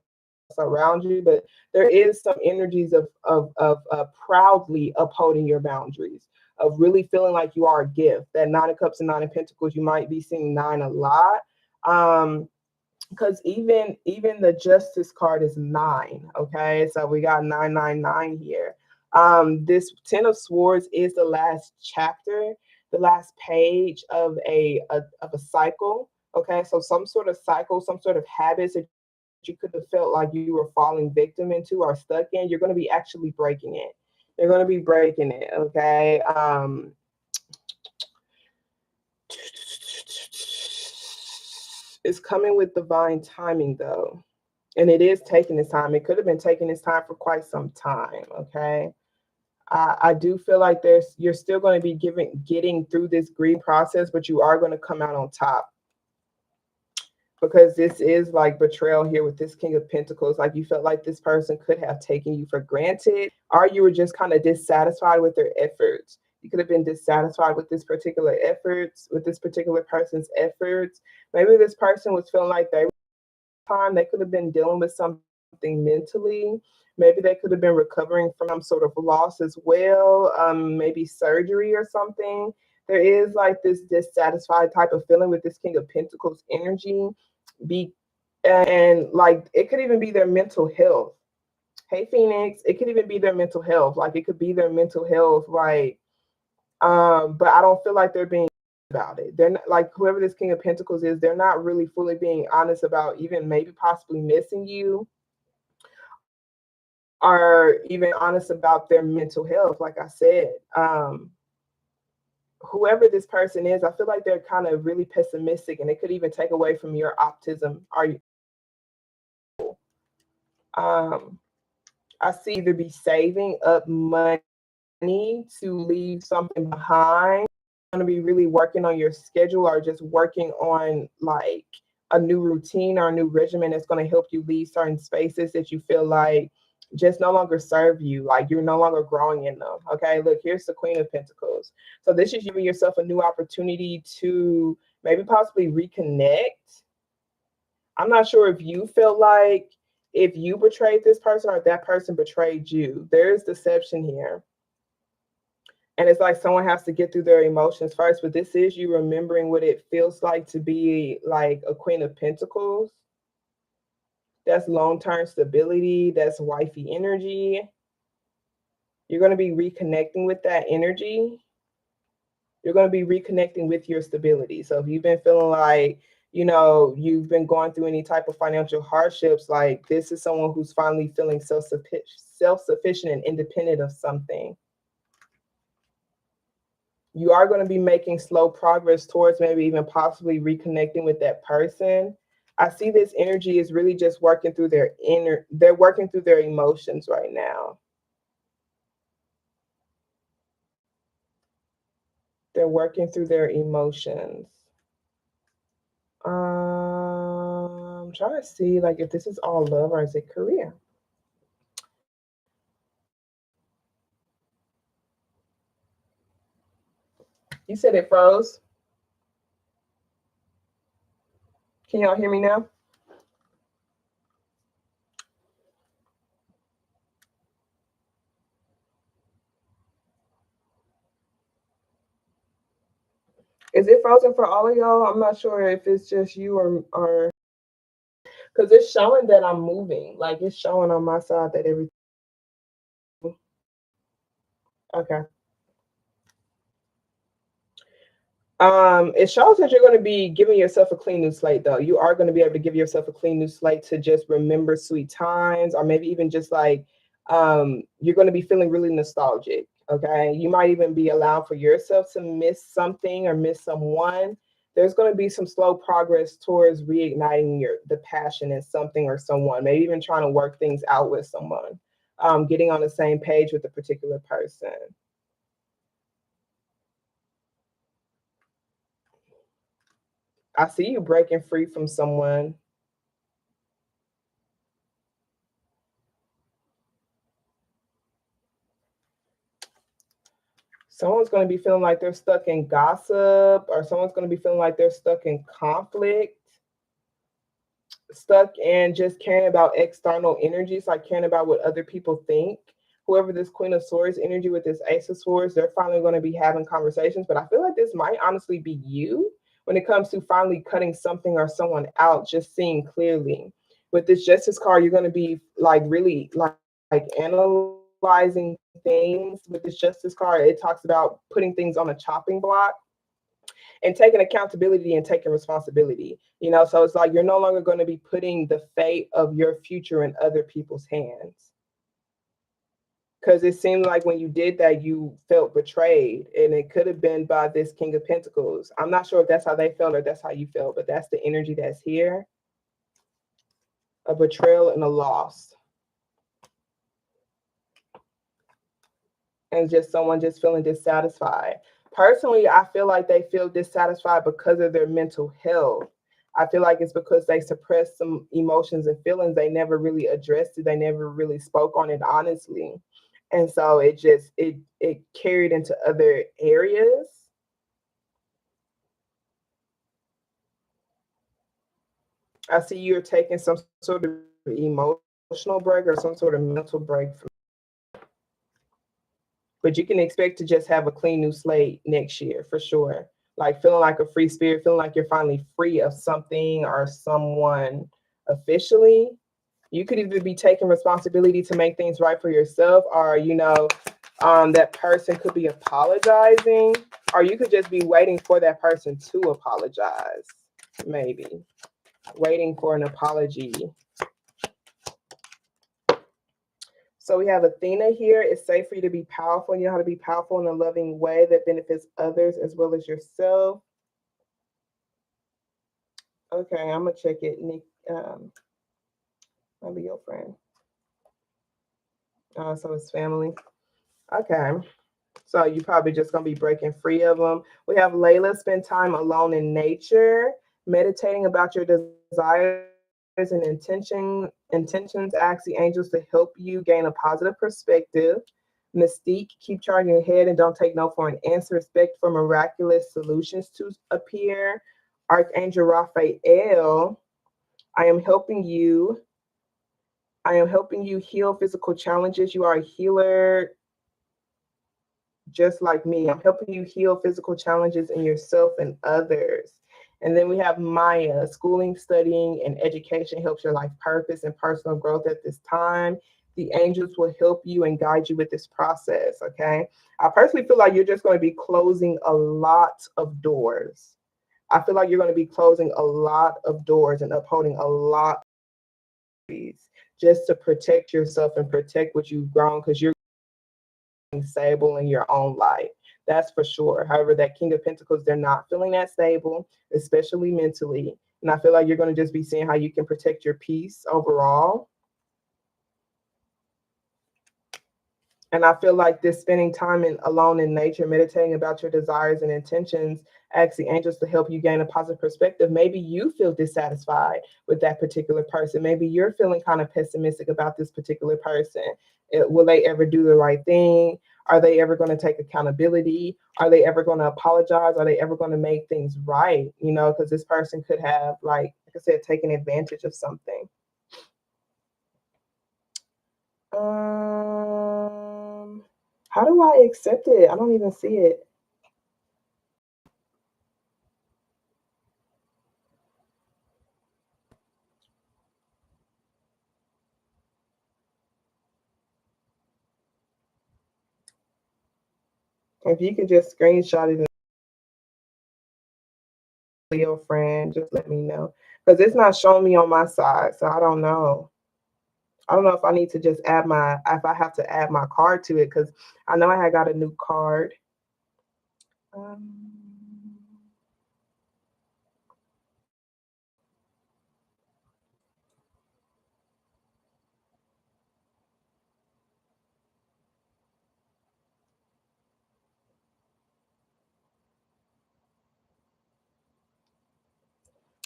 around you, but there is some energies of proudly upholding your boundaries, of really feeling like you are a gift. That Nine of Cups and Nine of Pentacles, you might be seeing nine a lot. Because even the Justice card is nine. Okay, so we got 999 here. This Ten of Swords is the last chapter, the last page of a cycle. Okay, so some sort of cycle, some sort of habits that you could have felt like you were falling victim into or stuck in, you're going to be actually breaking it. You're going to be breaking it. Okay. It's coming with divine timing though, and it is taking its time. It could have been taking its time for quite some time. Okay. I do feel like you're still going to be getting through this grief process, but you are going to come out on top, because this is like betrayal here with this King of Pentacles. Like you felt like this person could have taken you for granted, or you were just kind of dissatisfied with their efforts. You could have been dissatisfied with this particular efforts, with this particular person's efforts. Maybe this person was feeling like they could have been dealing with something mentally. Maybe they could have been recovering from some sort of loss as well, maybe surgery or something. There is like this dissatisfied type of feeling with this King of Pentacles energy. Be and like it could even be their mental health. Hey Phoenix, it could even be their mental health. Like it could be their mental health, right? But I don't feel like they're being about it. They're not like whoever this King of Pentacles is, they're not really fully being honest about even maybe possibly missing you or even honest about their mental health. Like I said, whoever this person is, I feel like they're kind of really pessimistic and it could even take away from your optimism. Um, I see either be saving up money to leave something behind, going to be really working on your schedule or just working on like a new routine or a new regimen that's going to help you leave certain spaces that you feel like just no longer serve you, like you're no longer growing in them. Okay, look, here's the Queen of Pentacles. So this is giving yourself a new opportunity to maybe possibly reconnect. I'm not sure if you felt like if you betrayed this person or that person betrayed you. There's deception here. And it's like someone has to get through their emotions first, but this is you remembering what it feels like to be like a Queen of Pentacles. That's long-term stability. That's wifey energy. You're going to be reconnecting with that energy. You're going to be reconnecting with your stability. So if you've been feeling like, you know, you've been going through any type of financial hardships, like this is someone who's finally feeling self-sufficient and independent of something. You are going to be making slow progress towards maybe even possibly reconnecting with that person. I see this energy is really just working through they're working through their emotions right now. They're working through their emotions. I'm trying to see like if this is all love or is it career? You said it froze. Can y'all hear me now? Is it frozen for all of y'all? I'm not sure if it's just you or because it's showing that I'm moving. Like it's showing on my side that everything. Okay. It shows that you're going to be giving yourself a clean new slate, though. You are going to be able to give yourself a clean new slate to just remember sweet times, or maybe even just like you're going to be feeling really nostalgic. Okay, you might even be allowed for yourself to miss something or miss someone. There's going to be some slow progress towards reigniting the passion in something or someone. Maybe even trying to work things out with someone, getting on the same page with a particular person. I see you breaking free from someone. Someone's going to be feeling like they're stuck in gossip, or someone's going to be feeling like they're stuck in conflict, stuck in just caring about external energies, like caring about what other people think. Whoever this Queen of Swords energy with this Ace of Swords, they're finally going to be having conversations. But I feel like this might honestly be you when it comes to finally cutting something or someone out, just seeing clearly. With this Justice card, you're going to be like really like analyzing things. With this Justice card, it talks about putting things on a chopping block and taking accountability and taking responsibility. You know, so it's like you're no longer going to be putting the fate of your future in other people's hands. Because it seemed like when you did that, you felt betrayed, and it could have been by this King of Pentacles. I'm not sure if that's how they felt or that's how you felt, but that's the energy that's here. A betrayal and a loss. And just someone just feeling dissatisfied. Personally, I feel like they feel dissatisfied because of their mental health. I feel like it's because they suppressed some emotions and feelings. They never really addressed it. They never really spoke on it honestly. And so it carried into other areas. I see you're taking some sort of emotional break or some sort of mental break from, but you can expect to just have a clean new slate next year for sure. Like feeling like a free spirit, feeling like you're finally free of something or someone officially. You could either be taking responsibility to make things right for yourself, or that person could be apologizing, or you could just be waiting for that person to apologize. Maybe waiting for an apology. So we have Athena here. It's safe for you to be powerful. You know how to be powerful in a loving way that benefits others as well as yourself. Okay, I'm gonna check it. Nick, maybe your friend. So it's family. Okay. So you're probably just gonna be breaking free of them. We have Layla, spend time alone in nature, meditating about your desires and intentions. Ask the angels to help you gain a positive perspective. Mystique, keep charging ahead and don't take no for an answer. Expect for miraculous solutions to appear. Archangel Raphael, I am helping you. I am helping you heal physical challenges. You are a healer just like me. I'm helping you heal physical challenges in yourself and others. And then we have Maya, schooling, studying, and education helps your life purpose and personal growth at this time. The angels will help you and guide you with this process, okay? I personally feel like you're just going to be closing a lot of doors. I feel like you're going to be closing a lot of doors and upholding a lot of these just to protect yourself and protect what you've grown, because you're stable in your own life. That's for sure. However, that King of Pentacles, they're not feeling that stable, especially mentally. And I feel like you're going to just be seeing how you can protect your peace overall. And I feel like this spending time alone in nature, meditating about your desires and intentions, ask the angels to help you gain a positive perspective. Maybe you feel dissatisfied with that particular person. Maybe you're feeling kind of pessimistic about this particular person. Will they ever do the right thing? Are they ever going to take accountability? Are they ever going to apologize? Are they ever going to make things right? Because this person could have, like I said, taken advantage of something. How do I accept it? I don't even see it. If you could just screenshot it and tell your friend, just let me know. Because it's not showing me on my side, so I don't know. I don't know if I need to just if I have to add my card to it, because I know I had got a new card.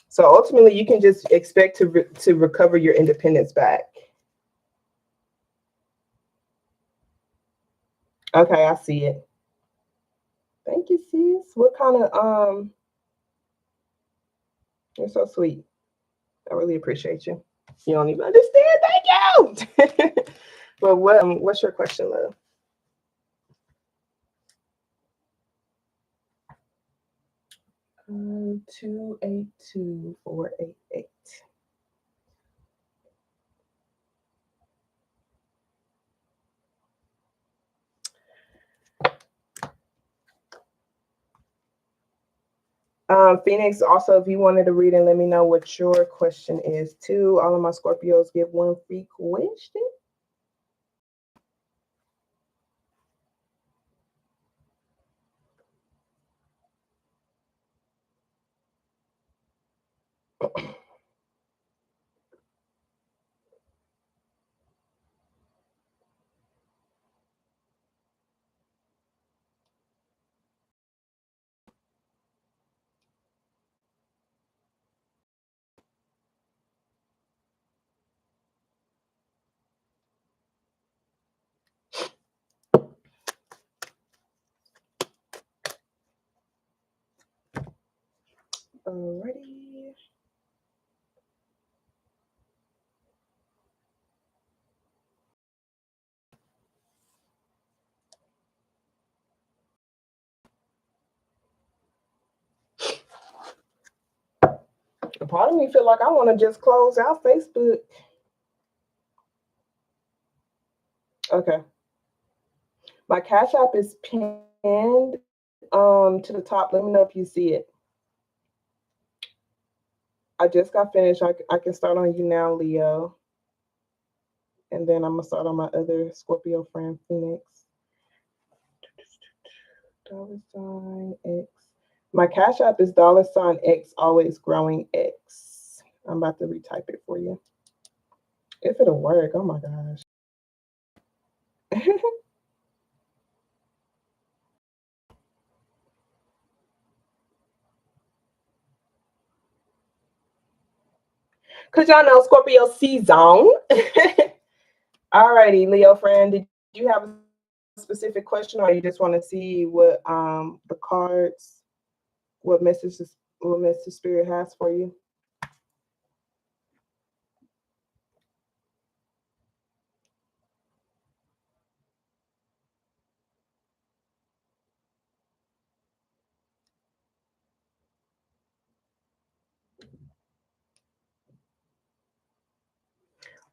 So ultimately, you can just expect to recover your independence back. Okay, I see it. Thank you, sis. What kind of You're so sweet. I really appreciate you. You don't even understand. Thank you. But what's your question, love? 282488. Phoenix, also, if you wanted to read and let me know what your question is too. All of my Scorpios give one free question. Alrighty. A part of me feel like I want to just close out Facebook. Okay. My Cash App is pinned to the top. Let me know if you see it. I just got finished. I can start on you now, Leo. And then I'm going to start on my other Scorpio friend, Phoenix. $X. My Cash App is $X always growing X. I'm about to retype it for you. If it'll work, oh my gosh. Cause y'all know Scorpio season. Alrighty, Leo friend, did you have a specific question, or you just want to see what the cards, what message Spirit has for you?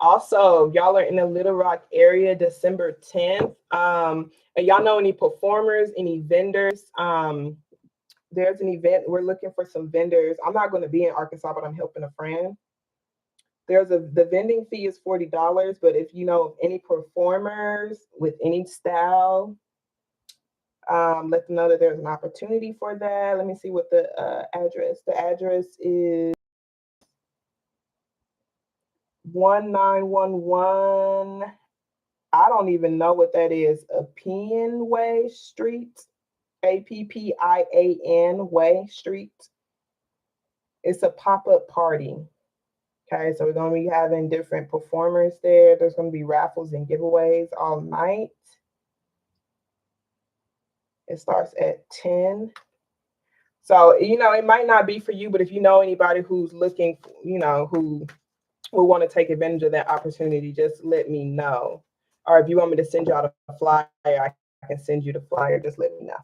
Also, y'all are in the Little Rock area December 10th. And y'all know any performers, any vendors? There's an event. We're looking for some vendors. I'm not going to be in Arkansas, but I'm helping a friend. The vending fee is $40, but if you know of any performers with any style, let them know that there's an opportunity for that. Let me see what the address. The address is 1911. I don't even know what that is. Appian Street. Appian Way Street. It's a pop-up party. Okay, so we're going to be having different performers there. There's going to be raffles and giveaways all night. It starts at 10. So, it might not be for you, but if you know anybody who's looking, who will want to take advantage of that opportunity, just let me know. Or if you want me to send y'all the flyer, I can send you the flyer. Just let me know.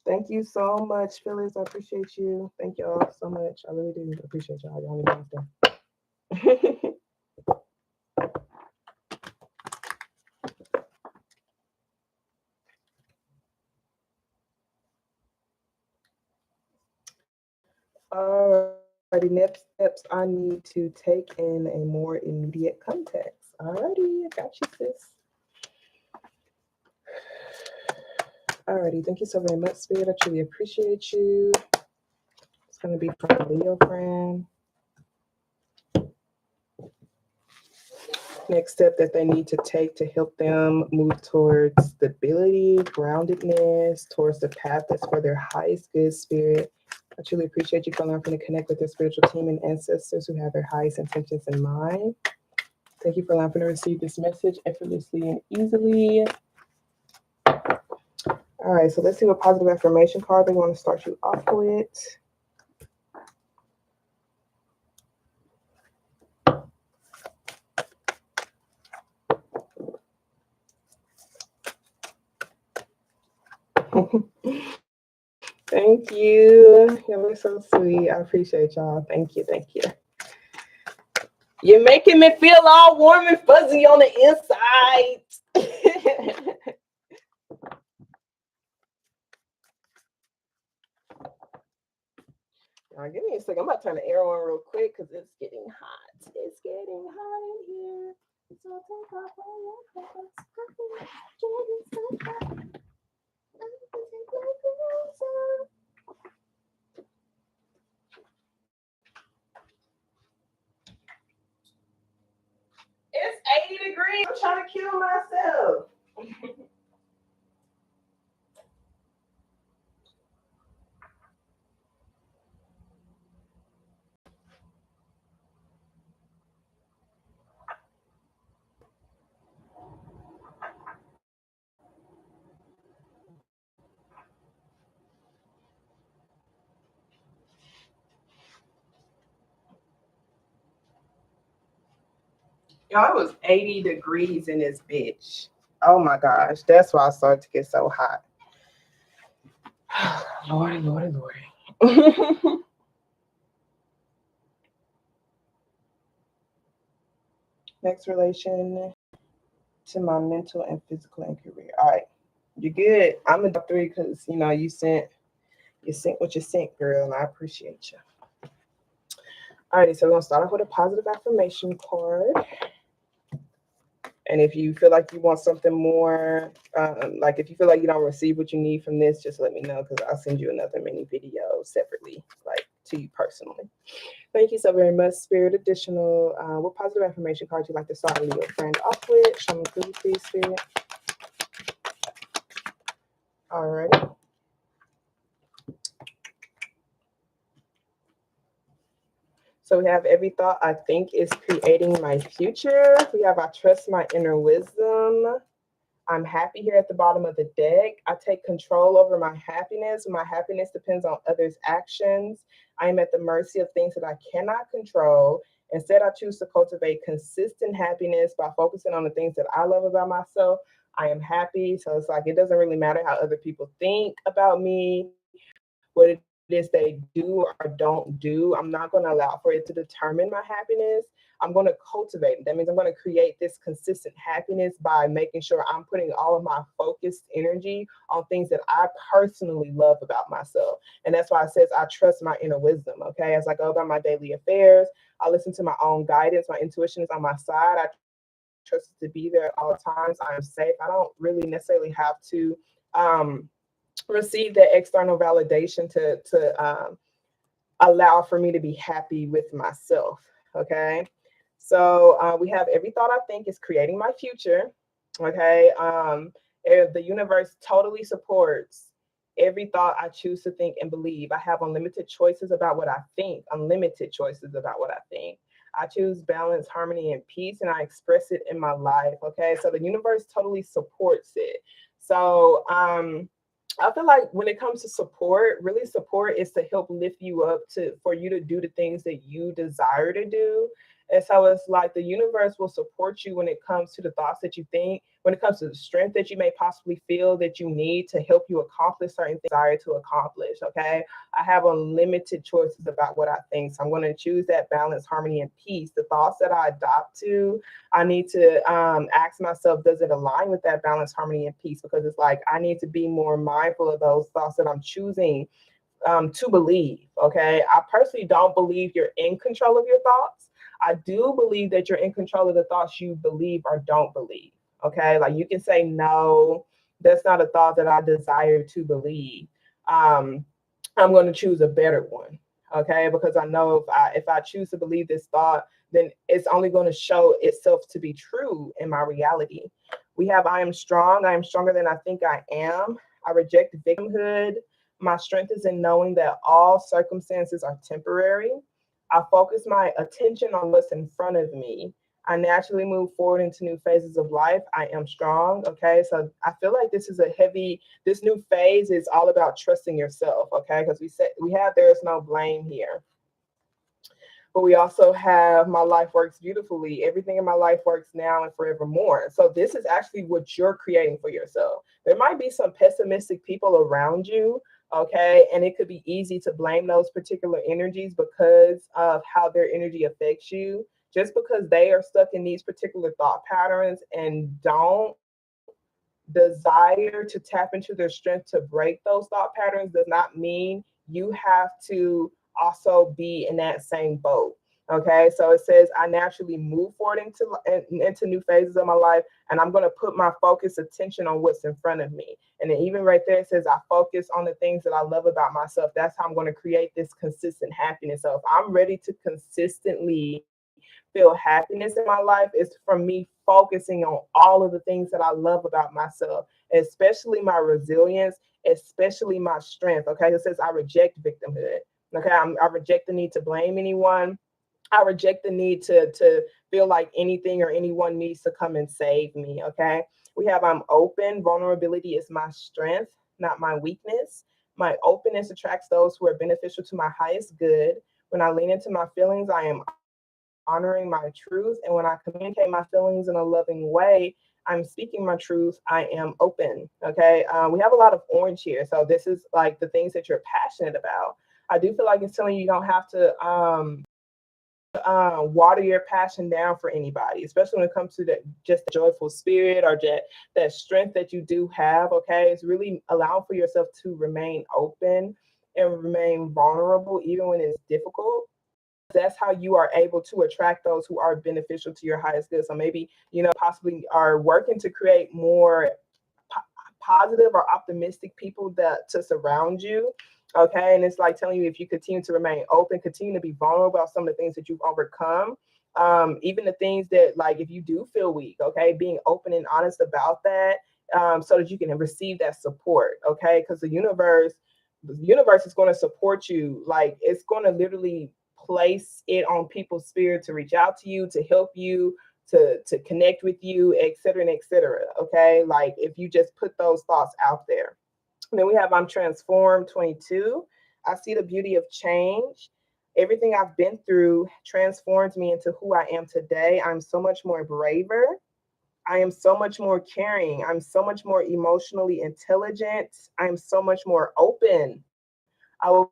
Thank you so much, Phyllis. I appreciate you. Thank y'all so much. I really do appreciate y'all. Y'all need to Alrighty, next steps I need to take in a more immediate context. Alrighty, I got you, sis. Alrighty, thank you so very much, Spirit. I truly appreciate you. It's going to be from a Leo friend. Next step that they need to take to help them move towards stability, groundedness, towards the path that's for their highest good, Spirit. I truly appreciate you for allowing me to connect with their spiritual team and ancestors who have their highest intentions in mind. Thank you for allowing me to receive this message effortlessly and easily. All right, so let's see what positive affirmation card they want to start you off with. Thank you. You're so sweet. I appreciate y'all. Thank you. Thank you. You're making me feel all warm and fuzzy on the inside. All right, give me a second. I'm about to turn the air on real quick because it's getting hot. It's getting hot in here. So take off all your clothes. It's 80 degrees. I'm trying to kill myself. Y'all, it was 80 degrees in this bitch. Oh my gosh. That's why I started to get so hot. Lordy, Lordy, Lordy. Next relation to my mental and physical and career. All right. You're good. I'm gonna do 3 because you sent what you sent, girl, and I appreciate you. Alrighty, so we're gonna start off with a positive affirmation card. And if you feel like you want something more, like if you feel like you don't receive what you need from this, just let me know because I'll send you another mini video separately, like to you personally. Thank you so very much, Spirit Additional. What positive affirmation card you like to start your friend off with? Show me please, Spirit. All right. So we have every thought I think is creating my future. We have I trust my inner wisdom. I'm happy here at the bottom of the deck. I take control over my happiness. My happiness depends on others' actions. I am at the mercy of things that I cannot control. Instead, I choose to cultivate consistent happiness by focusing on the things that I love about myself. I am happy. So it's like it doesn't really matter how other people think about me, what it is they do or don't do. I'm not going to allow for it to determine my happiness. I'm going to cultivate it. That means I'm going to create this consistent happiness by making sure I'm putting all of my focused energy on things that I personally love about myself. And that's why it says I trust my inner wisdom. Okay. As I go about my daily affairs, I listen to my own guidance. My intuition is on my side. I trust it to be there at all times. I am safe. I don't really necessarily have to receive that external validation to allow for me to be happy with myself. Okay. So we have every thought I think is creating my future. Okay. The universe totally supports every thought I choose to think and believe. I have unlimited choices about what I think, unlimited choices about what I think. I choose balance, harmony, and peace, and I express it in my life. Okay. So the universe totally supports it. So, I feel like when it comes to support, really support is to help lift you up to for you to do the things that you desire to do. And so it's like the universe will support you when it comes to the thoughts that you think, when it comes to the strength that you may possibly feel that you need to help you accomplish certain things you desire to accomplish. Okay. I have unlimited choices about what I think. So I'm going to choose that balance, harmony, and peace. The thoughts that I adopt to, I need to ask myself, does it align with that balance, harmony, and peace? Because it's like I need to be more mindful of those thoughts that I'm choosing to believe. Okay. I personally don't believe you're in control of your thoughts. I do believe that you're in control of the thoughts you believe or don't believe. Okay. Like you can say, no, that's not a thought that I desire to believe. Um, I'm going to choose a better one. Okay. Because I know if I choose to believe this thought, then it's only going to show itself to be true in my reality. We have I am strong. I am stronger than I think I am. I reject victimhood. My strength is in knowing that all circumstances are temporary. I focus my attention on what's in front of me. I naturally move forward into new phases of life. I am strong. Okay. So I feel like this new phase is all about trusting yourself. Okay. Because we have there is no blame here. But we also have my life works beautifully. Everything in my life works now and forevermore. So this is actually what you're creating for yourself. There might be some pessimistic people around you, okay? And it could be easy to blame those particular energies because of how their energy affects you. Just because they are stuck in these particular thought patterns and don't desire to tap into their strength to break those thought patterns does not mean you have to also be in that same boat. Okay, so it says I naturally move forward into new phases of my life, and I'm going to put my focus attention on what's in front of me. And then even right there, it says I focus on the things that I love about myself. That's how I'm going to create this consistent happiness. So if I'm ready to consistently feel happiness in my life, it's from me focusing on all of the things that I love about myself, especially my resilience, especially my strength. Okay, it says I reject victimhood. Okay, I reject the need to blame anyone. I reject the need to feel like anything or anyone needs to come and save me. Okay. We have I'm open. Vulnerability is my strength, not my weakness. My openness attracts those who are beneficial to my highest good. When I lean into my feelings, I am honest. honoring my truth. And when I communicate my feelings in a loving way, I'm speaking my truth. I am open. Okay. We have a lot of orange here. So this is like the things that you're passionate about. I do feel like it's telling you don't have to water your passion down for anybody, especially when it comes to that just the joyful spirit or just that strength that you do have. Okay. It's really allowing for yourself to remain open and remain vulnerable, even when it's difficult. That's how you are able to attract those who are beneficial to your highest good. So maybe, possibly are working to create more po- positive or optimistic people that to surround you. Okay. And it's like telling you, if you continue to remain open, continue to be vulnerable about some of the things that you've overcome. Even the things that, like, if you do feel weak, okay, being open and honest about that, so that you can receive that support. Okay. Because the universe is going to support you. Like, it's going to literally place it on people's spirit to reach out to you, to help you, to connect with you, et cetera, and et cetera. Okay. Like, if you just put those thoughts out there. And then we have I'm transformed 22. I see the beauty of change. Everything I've been through transformed me into who I am today. I'm so much more braver. I am so much more caring. I'm so much more emotionally intelligent. I'm so much more open. I will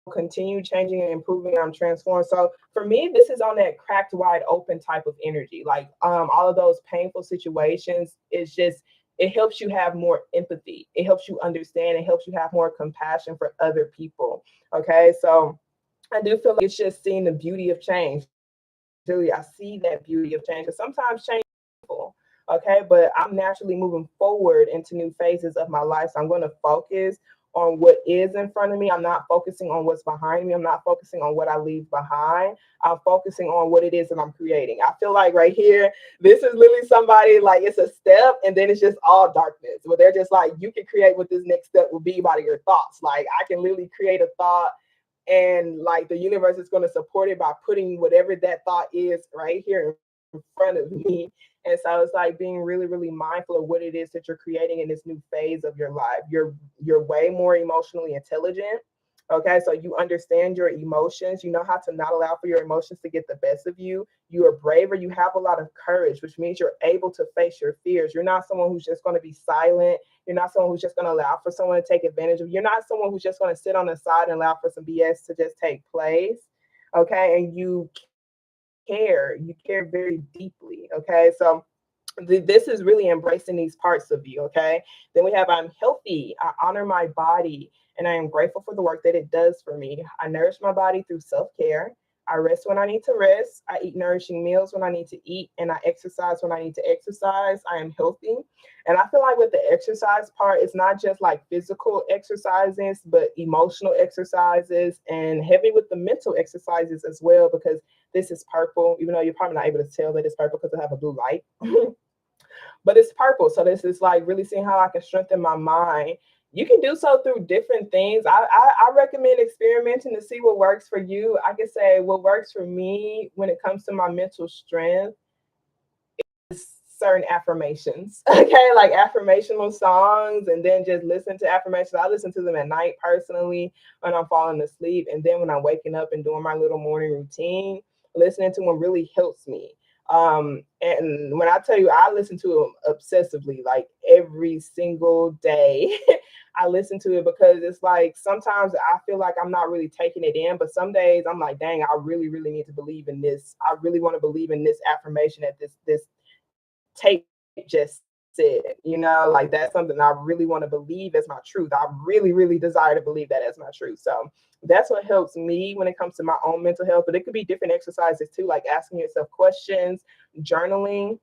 continue changing and improving. I'm transformed. So for me, this is on that cracked wide open type of energy. Like, all of those painful situations, it helps you have more empathy. It helps you understand. It helps you have more compassion for other people. Okay. So I do feel like it's just seeing the beauty of change. Really, I see that beauty of change. Because sometimes change is painful. Okay. But I'm naturally moving forward into new phases of my life. So I'm going to focus on what is in front of me. I'm not focusing on what's behind me. I'm not focusing on what I leave behind. I'm focusing on what it is that I'm creating. I feel like right here, this is literally somebody, like, it's a step and then it's just all darkness. Where they're just like, you can create what this next step will be by your thoughts. Like, I can literally create a thought, and like the universe is going to support it by putting whatever that thought is right here in front of me. And so it's like being really, really mindful of what it is that you're creating in this new phase of your life. You're way more emotionally intelligent. Okay, so you understand your emotions. You know how to not allow for your emotions to get the best of you. You are braver. You have a lot of courage, which means you're able to face your fears. You're not someone who's just going to be silent. You're not someone who's just going to allow for someone to take advantage of you. You're not someone who's just going to sit on the side and allow for some BS to just take place. Okay, and you care. You care very deeply. Okay, so this is really embracing these parts of you. Okay, then we have I'm healthy. I honor my body, and I am grateful for the work that it does for me. I nourish my body through self-care. I rest when I need to rest. I eat nourishing meals when I need to eat, and I exercise when I need to exercise. I am healthy. And I feel like with the exercise part, it's not just like physical exercises, but emotional exercises, and heavy with the mental exercises as well, because this is purple, even though you're probably not able to tell that it's purple because I have a blue light. But it's purple. So this is like really seeing how I can strengthen my mind. You can do so through different things. I recommend experimenting to see what works for you. I can say what works for me when it comes to my mental strength, certain affirmations. Okay, like affirmational songs, and then just listen to affirmations. I listen to them at night personally when I'm falling asleep, and then when I'm waking up and doing my little morning routine, listening to them really helps me. And when I tell you, I listen to them obsessively, like every single day. I listen to it because it's like sometimes I feel like I'm not really taking it in, but some days I'm like, dang, I really, really need to believe in this. I really want to believe in this affirmation that this tape just said. Like, that's something I really want to believe as my truth. I really, really desire to believe that as my truth. So that's what helps me when it comes to my own mental health. But it could be different exercises too, like asking yourself questions, journaling,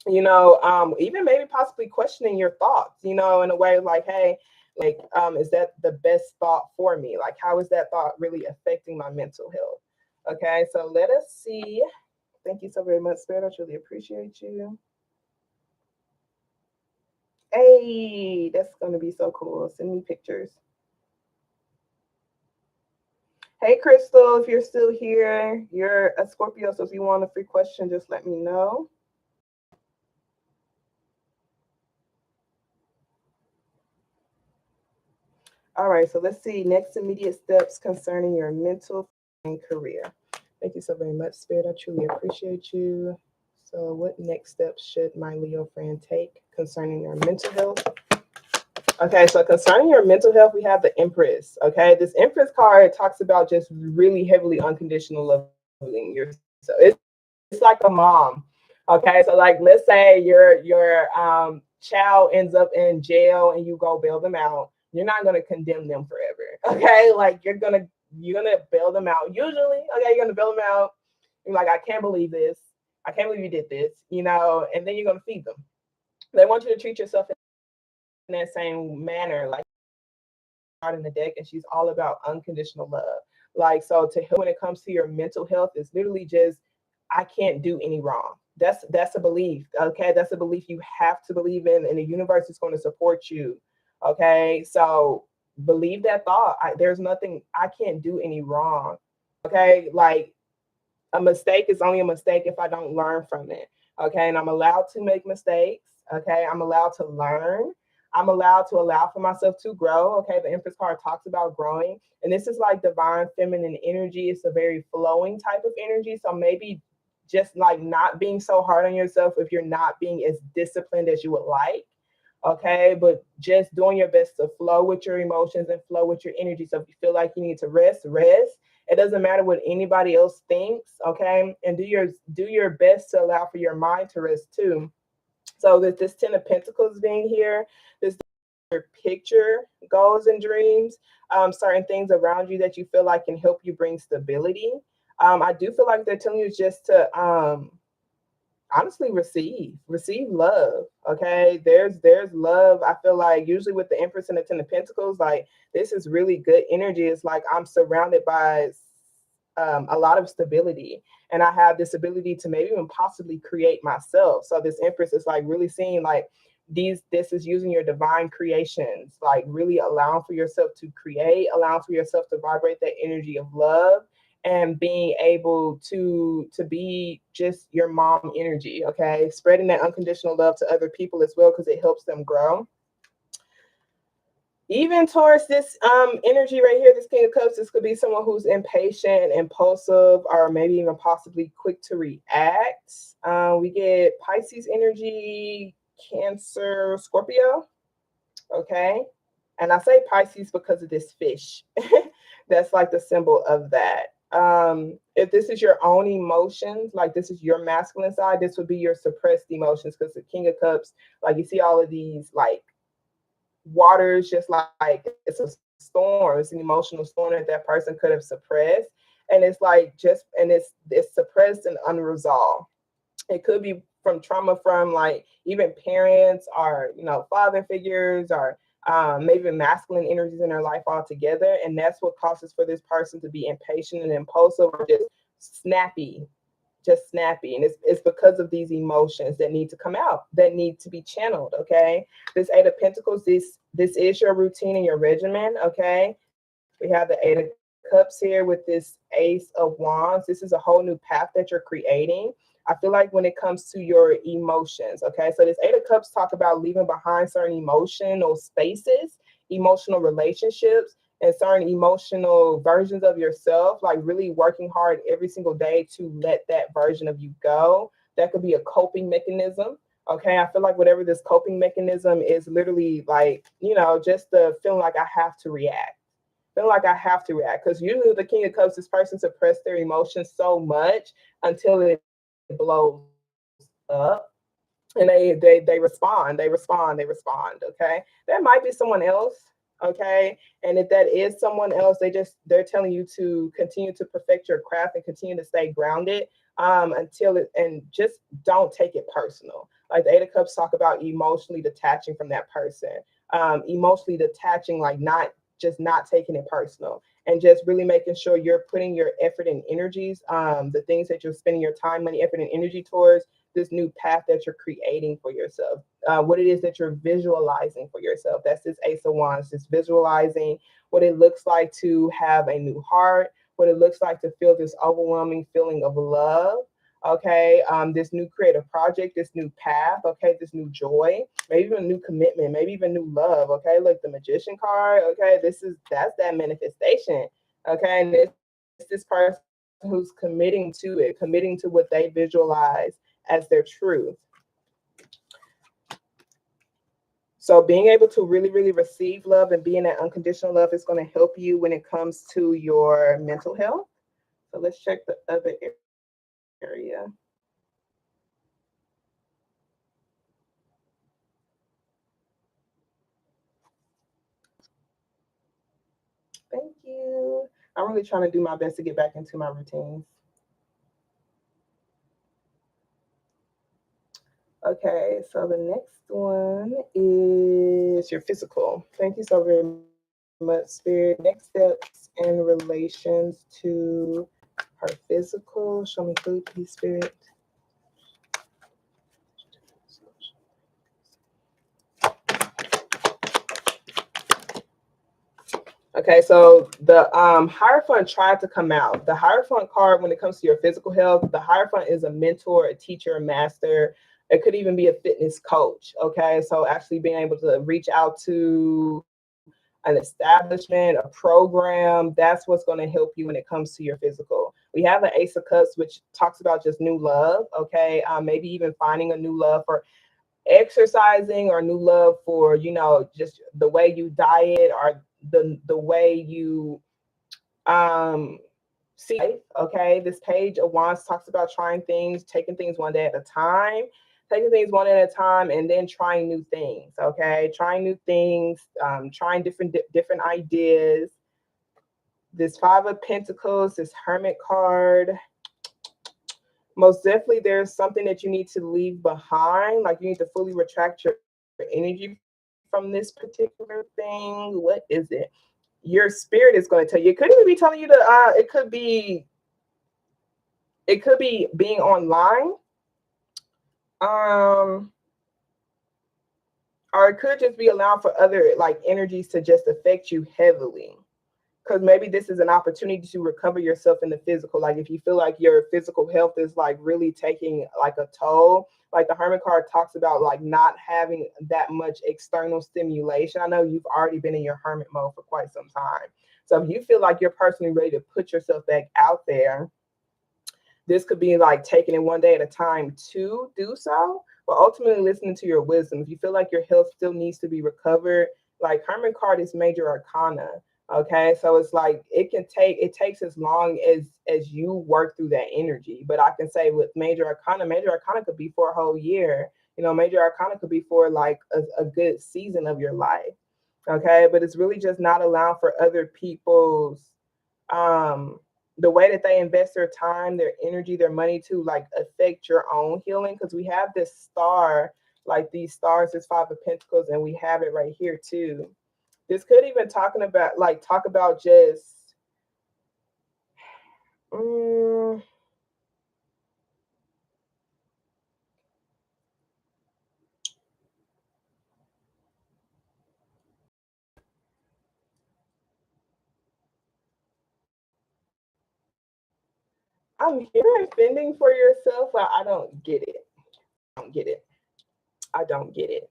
even maybe possibly questioning your thoughts, in a way like, hey, like, is that the best thought for me? Like, how is that thought really affecting my mental health? Okay, so let us see. Thank you so very much, Spirit. I truly appreciate you. Hey, that's going to be so cool. Send me pictures. Hey, Crystal, if you're still here, you're a Scorpio, so if you want a free question, just let me know. All right, so let's see. Next immediate steps concerning your mental and career. Thank you so very much, Spirit. I truly appreciate you. So, what next steps should my Leo friend take concerning their mental health? Okay, so concerning your mental health, we have the Empress. Okay, this Empress card talks about just really heavily unconditional loving yourself. It's like a mom. Okay, so like let's say your child ends up in jail and you go bail them out. You're not gonna condemn them forever. Okay, like you're gonna bail them out. Usually, okay, you're gonna bail them out. You're like, I can't believe this. I can't believe you did this. And then you're gonna feed them. They want you to treat yourself in that same manner, like card in the deck, and she's all about unconditional love. Like, so to help when it comes to your mental health is literally just, I can't do any wrong. That's a belief. Okay, that's a belief you have to believe in, and the universe is going to support you. Okay, so believe that thought. There's nothing, I can't do any wrong. Okay, like a mistake is only a mistake if I don't learn from it. Okay. And I'm allowed to make mistakes. Okay. I'm allowed to learn. I'm allowed to allow for myself to grow. Okay. The Empress card talks about growing. And this is like divine feminine energy. It's a very flowing type of energy. So maybe just like not being so hard on yourself if you're not being as disciplined as you would like. Okay. But just doing your best to flow with your emotions and flow with your energy. So if you feel like you need to rest, rest. It doesn't matter what anybody else thinks, okay? And do your best to allow for your mind to rest too. So that this Ten of Pentacles being here, this your picture, goals and dreams, certain things around you that you feel like can help you bring stability. I do feel like they're telling you just to honestly receive love. Okay, there's love. I feel like usually with the Empress and the Ten of Pentacles, like this is really good energy. It's like I'm surrounded by a lot of stability, and I have this ability to maybe even possibly create myself. So this Empress is like really seeing like this is using your divine creations, like really allowing for yourself to create, allowing for yourself to vibrate that energy of love, and being able to be just your mom energy. Okay, spreading that unconditional love to other people as well, because it helps them grow. Even towards this energy right here, this King of Cups, this could be someone who's impatient, impulsive, or maybe even possibly quick to react. We get Pisces energy, Cancer, Scorpio. Okay, and I say Pisces because of this fish. That's like the symbol of that. If this is your own emotions, like this is your masculine side, this would be your suppressed emotions, because the King of Cups, like you see all of these like waters, just like it's a storm, it's an emotional storm that that person could have suppressed, and it's like it's suppressed and unresolved. It could be from trauma from like even parents or father figures, or maybe masculine energies in their life altogether, and that's what causes for this person to be impatient and impulsive, or snappy just snappy. And it's because of these emotions that need to come out, that need to be channeled. Okay, this Eight of Pentacles, this is your routine and your regimen. Okay, we have the Eight of Cups here with this Ace of Wands. This is a whole new path that you're creating. I feel like when it comes to your emotions, okay, so this Eight of Cups talk about leaving behind certain emotional spaces, emotional relationships, and certain emotional versions of yourself, like really working hard every single day to let that version of you go. That could be a coping mechanism. Okay, I feel like whatever this coping mechanism is, literally like, just the feeling like I have to react. Feeling like I have to react. Because usually the King of Cups, this person suppress their emotions so much until it blows up. And they respond, okay? That might be someone else, okay? And if that is someone else, they're telling you to continue to perfect your craft and continue to stay grounded, until it, and just don't take it personal. Like the Eight of Cups talk about emotionally detaching from that person, emotionally detaching, like not taking it personal, and just really making sure you're putting your effort and energies, the things that you're spending your time, money, effort, and energy towards, this new path that you're creating for yourself, what it is that you're visualizing for yourself. That's this Ace of Wands, just visualizing what it looks like to have a new heart, what it looks like to feel this overwhelming feeling of love. Okay, this new creative project, this new path, okay, this new joy, maybe even a new commitment, maybe even new love. Okay, like the Magician card. Okay, that's that manifestation. Okay, and it's this person who's committing to it, committing to what they visualize as their truth. So being able to really, really receive love and be in that unconditional love is going to help you when it comes to your mental health. So let's check the other area. Thank you. I'm really trying to do my best to get back into my routines. Okay, so the next one is your physical. Thank you so very much, Spirit. Next steps in relations to her physical. Show me food, please, Spirit. Okay, so the Hierophant tried to come out. The Hierophant card, when it comes to your physical health, the Hierophant is a mentor, a teacher, a master. It could even be a fitness coach. Okay, so actually being able to reach out to an establishment, a program, that's what's going to help you when it comes to your physical. We have an Ace of Cups, which talks about just new love. Okay, maybe even finding a new love for exercising, or new love for, you know, just the way you diet, or the way you see life. Okay, this Page of Wands talks about trying things, taking things one day at a time, taking things one at a time, and then trying new things. Okay, trying new things, trying different ideas. This Five of Pentacles, this Hermit card, most definitely there's something that you need to leave behind. Like you need to fully retract your energy from this particular thing. What is it? Your spirit is going to tell you. It could even be telling you to it could be being online. Or it could just be allowing for other like energies to just affect you heavily. Because maybe this is an opportunity to recover yourself in the physical. Like if you feel like your physical health is like really taking like a toll, like the Hermit card talks about like not having that much external stimulation. I know you've already been in your hermit mode for quite some time. So if you feel like you're personally ready to put yourself back out there, this could be like taking it one day at a time to do so, but ultimately listening to your wisdom. If you feel like your health still needs to be recovered, like Hermit card is major arcana. Okay, so it's like it takes as long as you work through that energy. But I can say with major arcana could be for a whole year. You know, major arcana could be for like a good season of your life. Okay, but it's really just not allowing for other people's the way that they invest their time, their energy, their money to like affect your own healing. Because we have this star, like these stars, this Five of Pentacles, and we have it right here too. This could even talk about just I'm hearing fending for yourself, but I don't get it. I don't get it. I don't get it.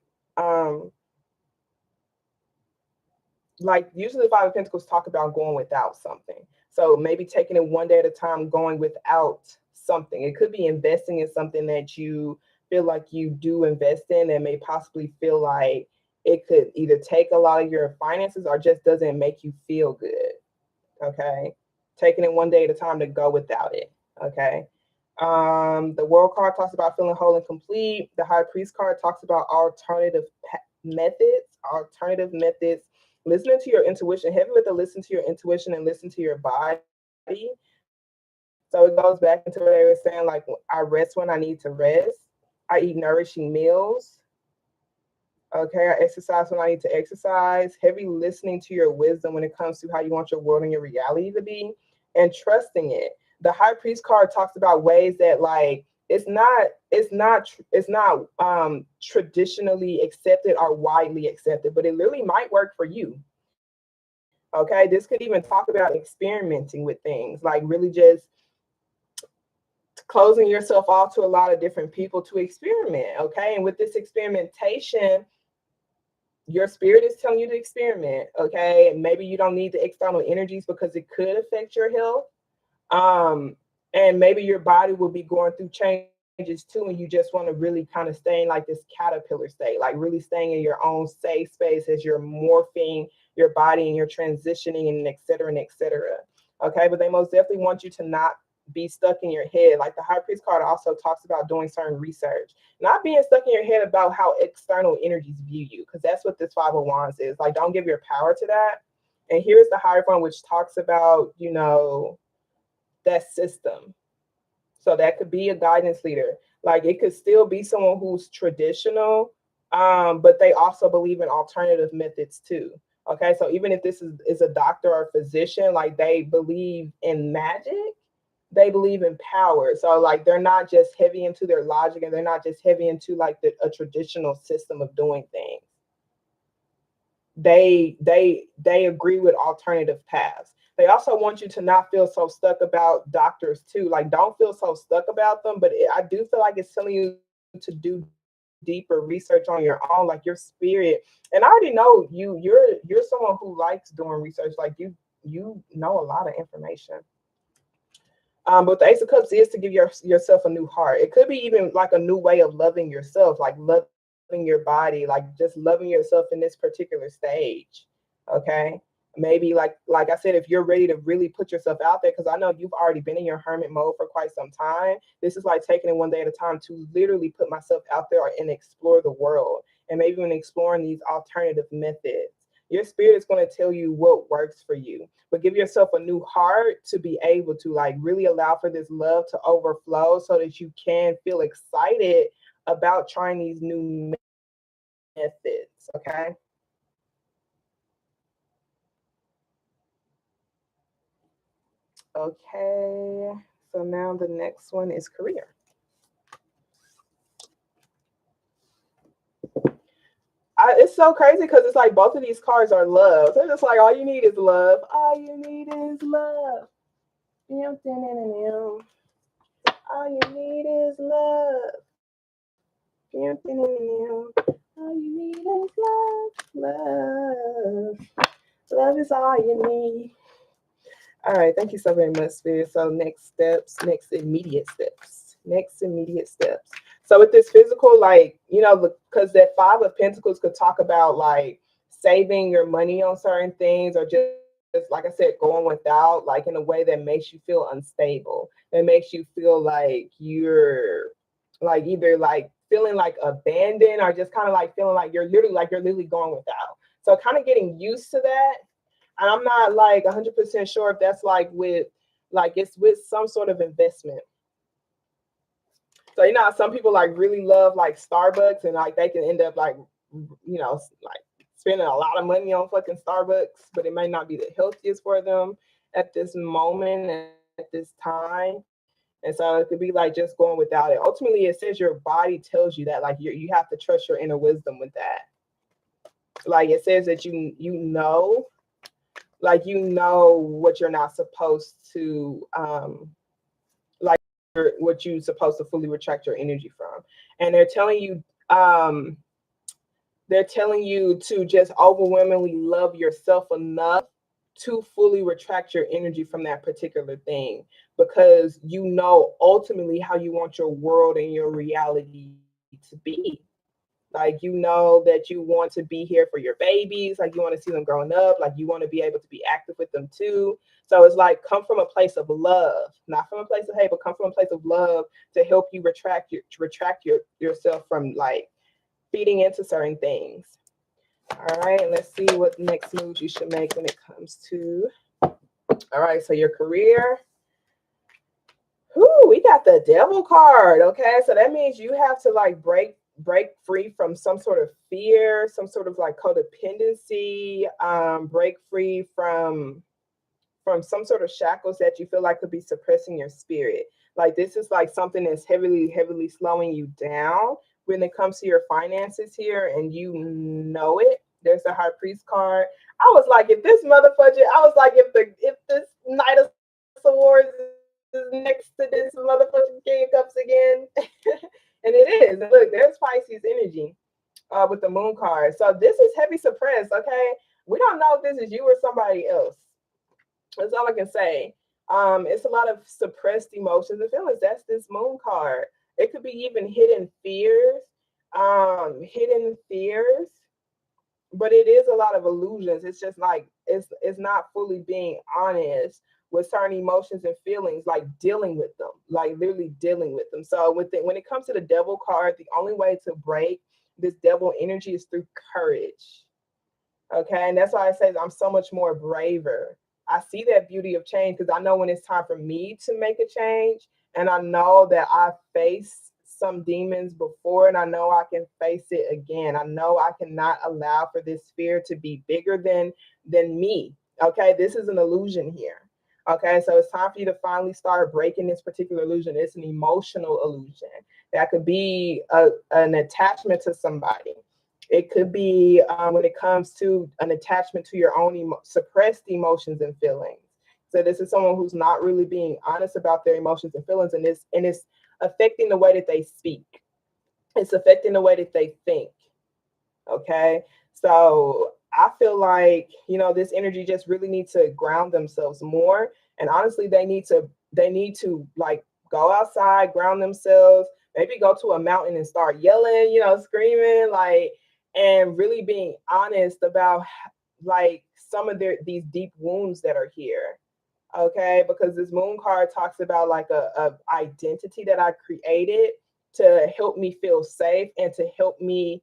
Like usually the Five of Pentacles talk about going without something. So maybe taking it one day at a time, going without something. It could be investing in something that you feel like you do invest in and may possibly feel like it could either take a lot of your finances or just doesn't make you feel good. Okay. Taking it one day at a time to go without it. Okay. The World card talks about feeling whole and complete. The High Priest card talks about methods. Listening to your intuition, heavy with the listen to your intuition and listen to your body. So it goes back into what they were saying, like I rest when I need to rest. I eat nourishing meals. Okay, I exercise when I need to exercise. Heavy listening to your wisdom when it comes to how you want your world and your reality to be, and trusting it. The High Priest card talks about ways that like it's not traditionally accepted or widely accepted, but it literally might work for you. Okay, this could even talk about experimenting with things, like really just closing yourself off to a lot of different people to experiment. Okay, and with this experimentation, your spirit is telling you to experiment. Okay, and maybe you don't need the external energies because it could affect your health. And maybe your body will be going through changes too, and you just want to really kind of stay in like this caterpillar state, like really staying in your own safe space as you're morphing your body and you're transitioning and et cetera and et cetera. Okay, but they most definitely want you to not be stuck in your head. Like the High Priest card also talks about doing certain research, not being stuck in your head about how external energies view you, because that's what this Five of Wands is. Like, don't give your power to that. And here's the Hierophant, which talks about, you know, that system. So that could be a guidance leader. Like it could still be someone who's traditional, but they also believe in alternative methods too. Okay, so even if this is a doctor or a physician, like they believe in magic, they believe in power. So like they're not just heavy into their logic, and they're not just heavy into like a traditional system of doing things. They agree with alternative paths. They also want you to not feel so stuck about doctors too. Like don't feel so stuck about them, but I do feel like it's telling you to do deeper research on your own, like your spirit. And I already know you're someone who likes doing research. Like you know a lot of information. But the Ace of Cups is to give yourself a new heart. It could be even like a new way of loving yourself, like loving your body, like just loving yourself in this particular stage. Okay. Maybe like I said, if you're ready to really put yourself out there, because I know you've already been in your hermit mode for quite some time. This is like taking it one day at a time to literally put myself out there and explore the world, and maybe even exploring these alternative methods. Your spirit is going to tell you what works for you, but give yourself a new heart to be able to like really allow for this love to overflow so that you can feel excited about trying these new methods. Okay. Okay. So now the next one is career. It's so crazy because it's like both of these cards are love. So it's like all you need is love. All you need is love. All you need is love. All you need is love. Love. Love is all you need. All right. Thank you so very much, Spirit. So next steps, next immediate steps. Next immediate steps. So with this physical, like, you know, because that Five of Pentacles could talk about like saving your money on certain things, or just like I said, going without, like in a way that makes you feel unstable, that makes you feel like you're like either like feeling like abandoned, or just kind of like feeling like you're literally going without. So kind of getting used to that. And I'm not like 100% sure if that's like with like it's with some sort of investment. So you know, some people like really love like Starbucks, and like they can end up like, you know, like spending a lot of money on fucking Starbucks, but it may not be the healthiest for them at this moment, at this time. And so it could be like just going without it. Ultimately, it says your body tells you that, like you have to trust your inner wisdom with that. Like it says that you know, like you know what you're not supposed to like what you're supposed to fully retract your energy from. And they're telling you to just overwhelmingly love yourself enough to fully retract your energy from that particular thing, because you know ultimately how you want your world and your reality to be. Like, you know that you want to be here for your babies, like you want to see them growing up, like you want to be able to be active with them too. So it's like, come from a place of love, not from a place of hate, but come from a place of love to help you retract yourself from like feeding into certain things. All right, let's see what next moves you should make when it comes to. All right, so your career. Ooh, we got the Devil card. Okay, so that means you have to like break free from some sort of fear, some sort of like codependency, break free from some sort of shackles that you feel like could be suppressing your spirit. Like this is like something that's heavily slowing you down when it comes to your finances here, and you know it. There's the High Priest card. I was like, if this motherfucker, I was like, if this Knight of Swords is next to this motherfucking King of Cups again. And it is. And look, there's Pisces energy with the Moon card. So this is heavy suppressed, okay? We don't know if this is you or somebody else. That's all I can say. It's a lot of suppressed emotions and feelings. That's this moon card. It could be even hidden fears, but it is a lot of illusions. It's just like it's not fully being honest with certain emotions and feelings, like dealing with them, like literally dealing with them. So when it comes to the devil card, the only way to break this devil energy is through courage. Okay. And that's why I say I'm so much more braver. I see that beauty of change because I know when it's time for me to make a change. And I know that I faced some demons before and I know I can face it again. I know I cannot allow for this fear to be bigger than me. Okay. This is an illusion here. Okay. So it's time for you to finally start breaking this particular illusion. It's an emotional illusion that could be an attachment to somebody. It could be when it comes to an attachment to your own suppressed emotions and feelings. So this is someone who's not really being honest about their emotions and feelings, and it's affecting the way that they speak. It's affecting the way that they think. Okay, so I feel like this energy just really needs to ground themselves more, and honestly, they need to like go outside, ground themselves, maybe go to a mountain and start yelling, screaming, like, and really being honest about like some of these deep wounds that are here. Okay, because this moon card talks about like a identity that I created to help me feel safe and to help me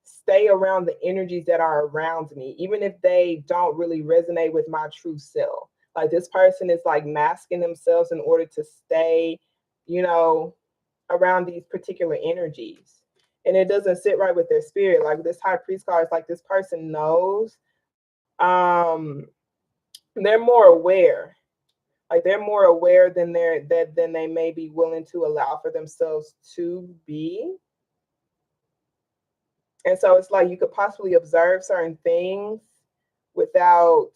stay around the energies that are around me, even if they don't really resonate with my true self. Like this person is like masking themselves in order to stay, you know, around these particular energies. And it doesn't sit right with their spirit. Like this high priest card is like this person knows, they're more aware. Like they're more aware than they may be willing to allow for themselves to be. And so it's like you could possibly observe certain things without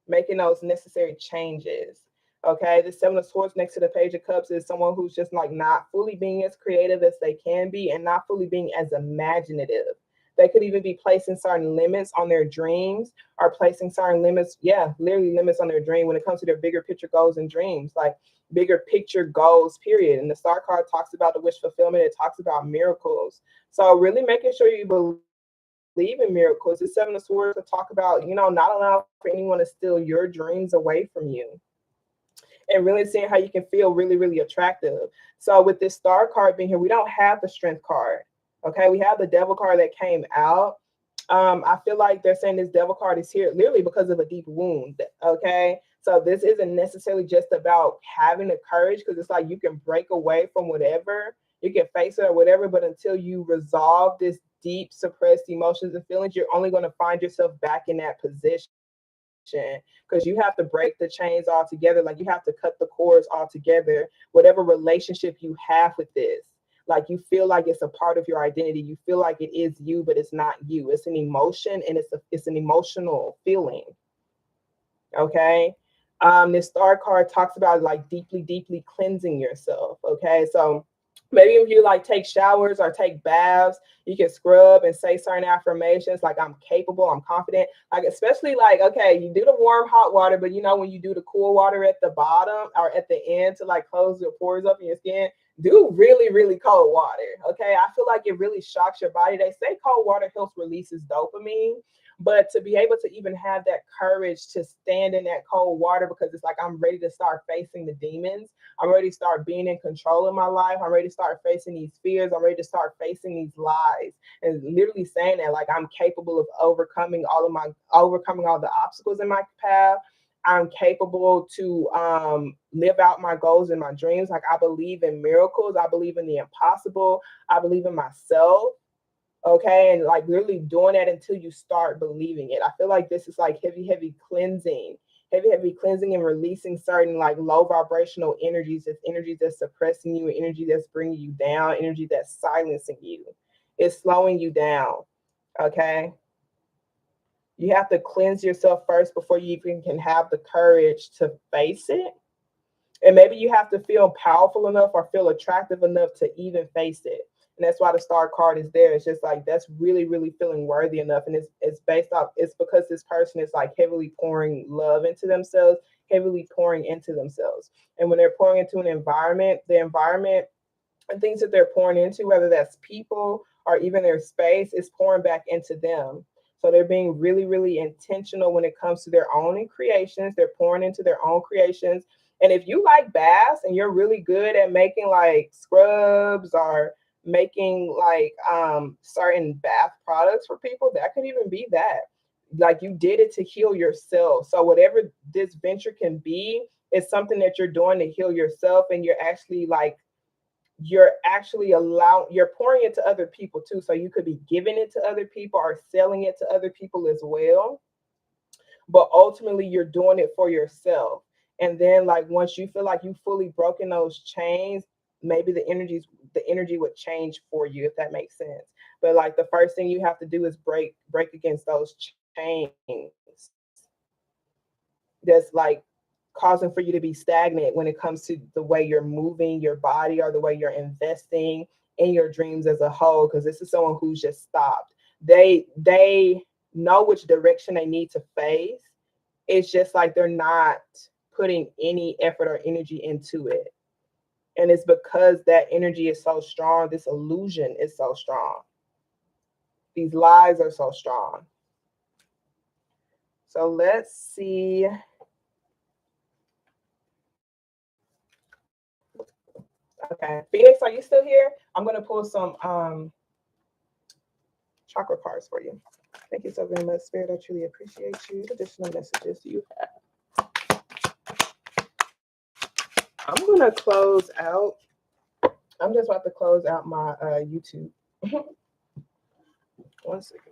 making those necessary changes. Okay, the Seven of Swords next to the Page of Cups is someone who's just like not fully being as creative as they can be and not fully being as imaginative. They could even be placing certain limits on their dreams or placing certain limits, yeah, literally limits on their dream when it comes to their bigger picture goals and dreams, like bigger picture goals, period. And the Star card talks about the wish fulfillment, it talks about miracles. So really making sure you believe in miracles. The Seven of Swords to talk about, not allowing for anyone to steal your dreams away from you and really seeing how you can feel really, really attractive. So with this Star card being here, we don't have the Strength card. Okay, we have the Devil card that came out. I feel like they're saying this Devil card is here literally because of a deep wound. Okay, so this isn't necessarily just about having the courage, because it's like you can break away from whatever, you can face it or whatever, but until you resolve this deep suppressed emotions and feelings, you're only going to find yourself back in that position, because you have to break the chains altogether. Like you have to cut the cords altogether, whatever relationship you have with this. Like you feel like it's a part of your identity. You feel like it is you, but it's not you. It's an emotion, and it's an emotional feeling. Okay. This Star card talks about like deeply, deeply cleansing yourself. Okay. So maybe if you like take showers or take baths, you can scrub and say certain affirmations like I'm capable, I'm confident. Like especially like, okay, you do the warm hot water, but when you do the cool water at the bottom or at the end to like close your pores up in your skin, do really, really cold water. Okay. I feel like it really shocks your body. They say cold water helps releases dopamine. But to be able to even have that courage to stand in that cold water, because it's like I'm ready to start facing the demons. I'm ready to start being in control of my life. I'm ready to start facing these fears. I'm ready to start facing these lies. And literally saying that like I'm capable of overcoming all the obstacles in my path. I'm capable to live out my goals and my dreams. Like I believe in miracles. I believe in the impossible. I believe in myself. Okay, and like literally doing that until you start believing it. I feel like this is like heavy cleansing, heavy cleansing and releasing certain like low vibrational energies. It's energy that's suppressing you, energy that's bringing you down, energy that's silencing you. It's slowing you down. Okay, you have to cleanse yourself first before you even can have the courage to face it. And maybe you have to feel powerful enough or feel attractive enough to even face it. And that's why the Star card is there. It's just like that's really, really feeling worthy enough. And it's based off, it's because this person is like heavily pouring love into themselves, heavily pouring into themselves. And when they're pouring into an environment, the environment and things that they're pouring into, whether that's people or even their space, is pouring back into them. So they're being really, really intentional when it comes to their own creations. They're pouring into their own creations. And if you like baths and you're really good at making like scrubs or making like certain bath products for people, that could even be that. Like you did it to heal yourself. So whatever this venture can be, is something that you're doing to heal yourself, and you're pouring it to other people too. So you could be giving it to other people or selling it to other people as well. But ultimately you're doing it for yourself. And then like once you feel like you've fully broken those chains, maybe the energy would change for you, if that makes sense. But like the first thing you have to do is break against those chains that's like causing for you to be stagnant when it comes to the way you're moving your body or the way you're investing in your dreams as a whole. Because this is someone who's just stopped. They know which direction they need to face. It's just like they're not putting any effort or energy into it. And it's because that energy is so strong. This illusion is so strong. These lies are so strong. So let's see. Okay, Phoenix, are you still here? I'm gonna pull some chakra cards for you. Thank you so very much, Spirit. I truly appreciate you. Additional messages you have. I'm gonna close out. I'm just about to close out my YouTube. 1 second.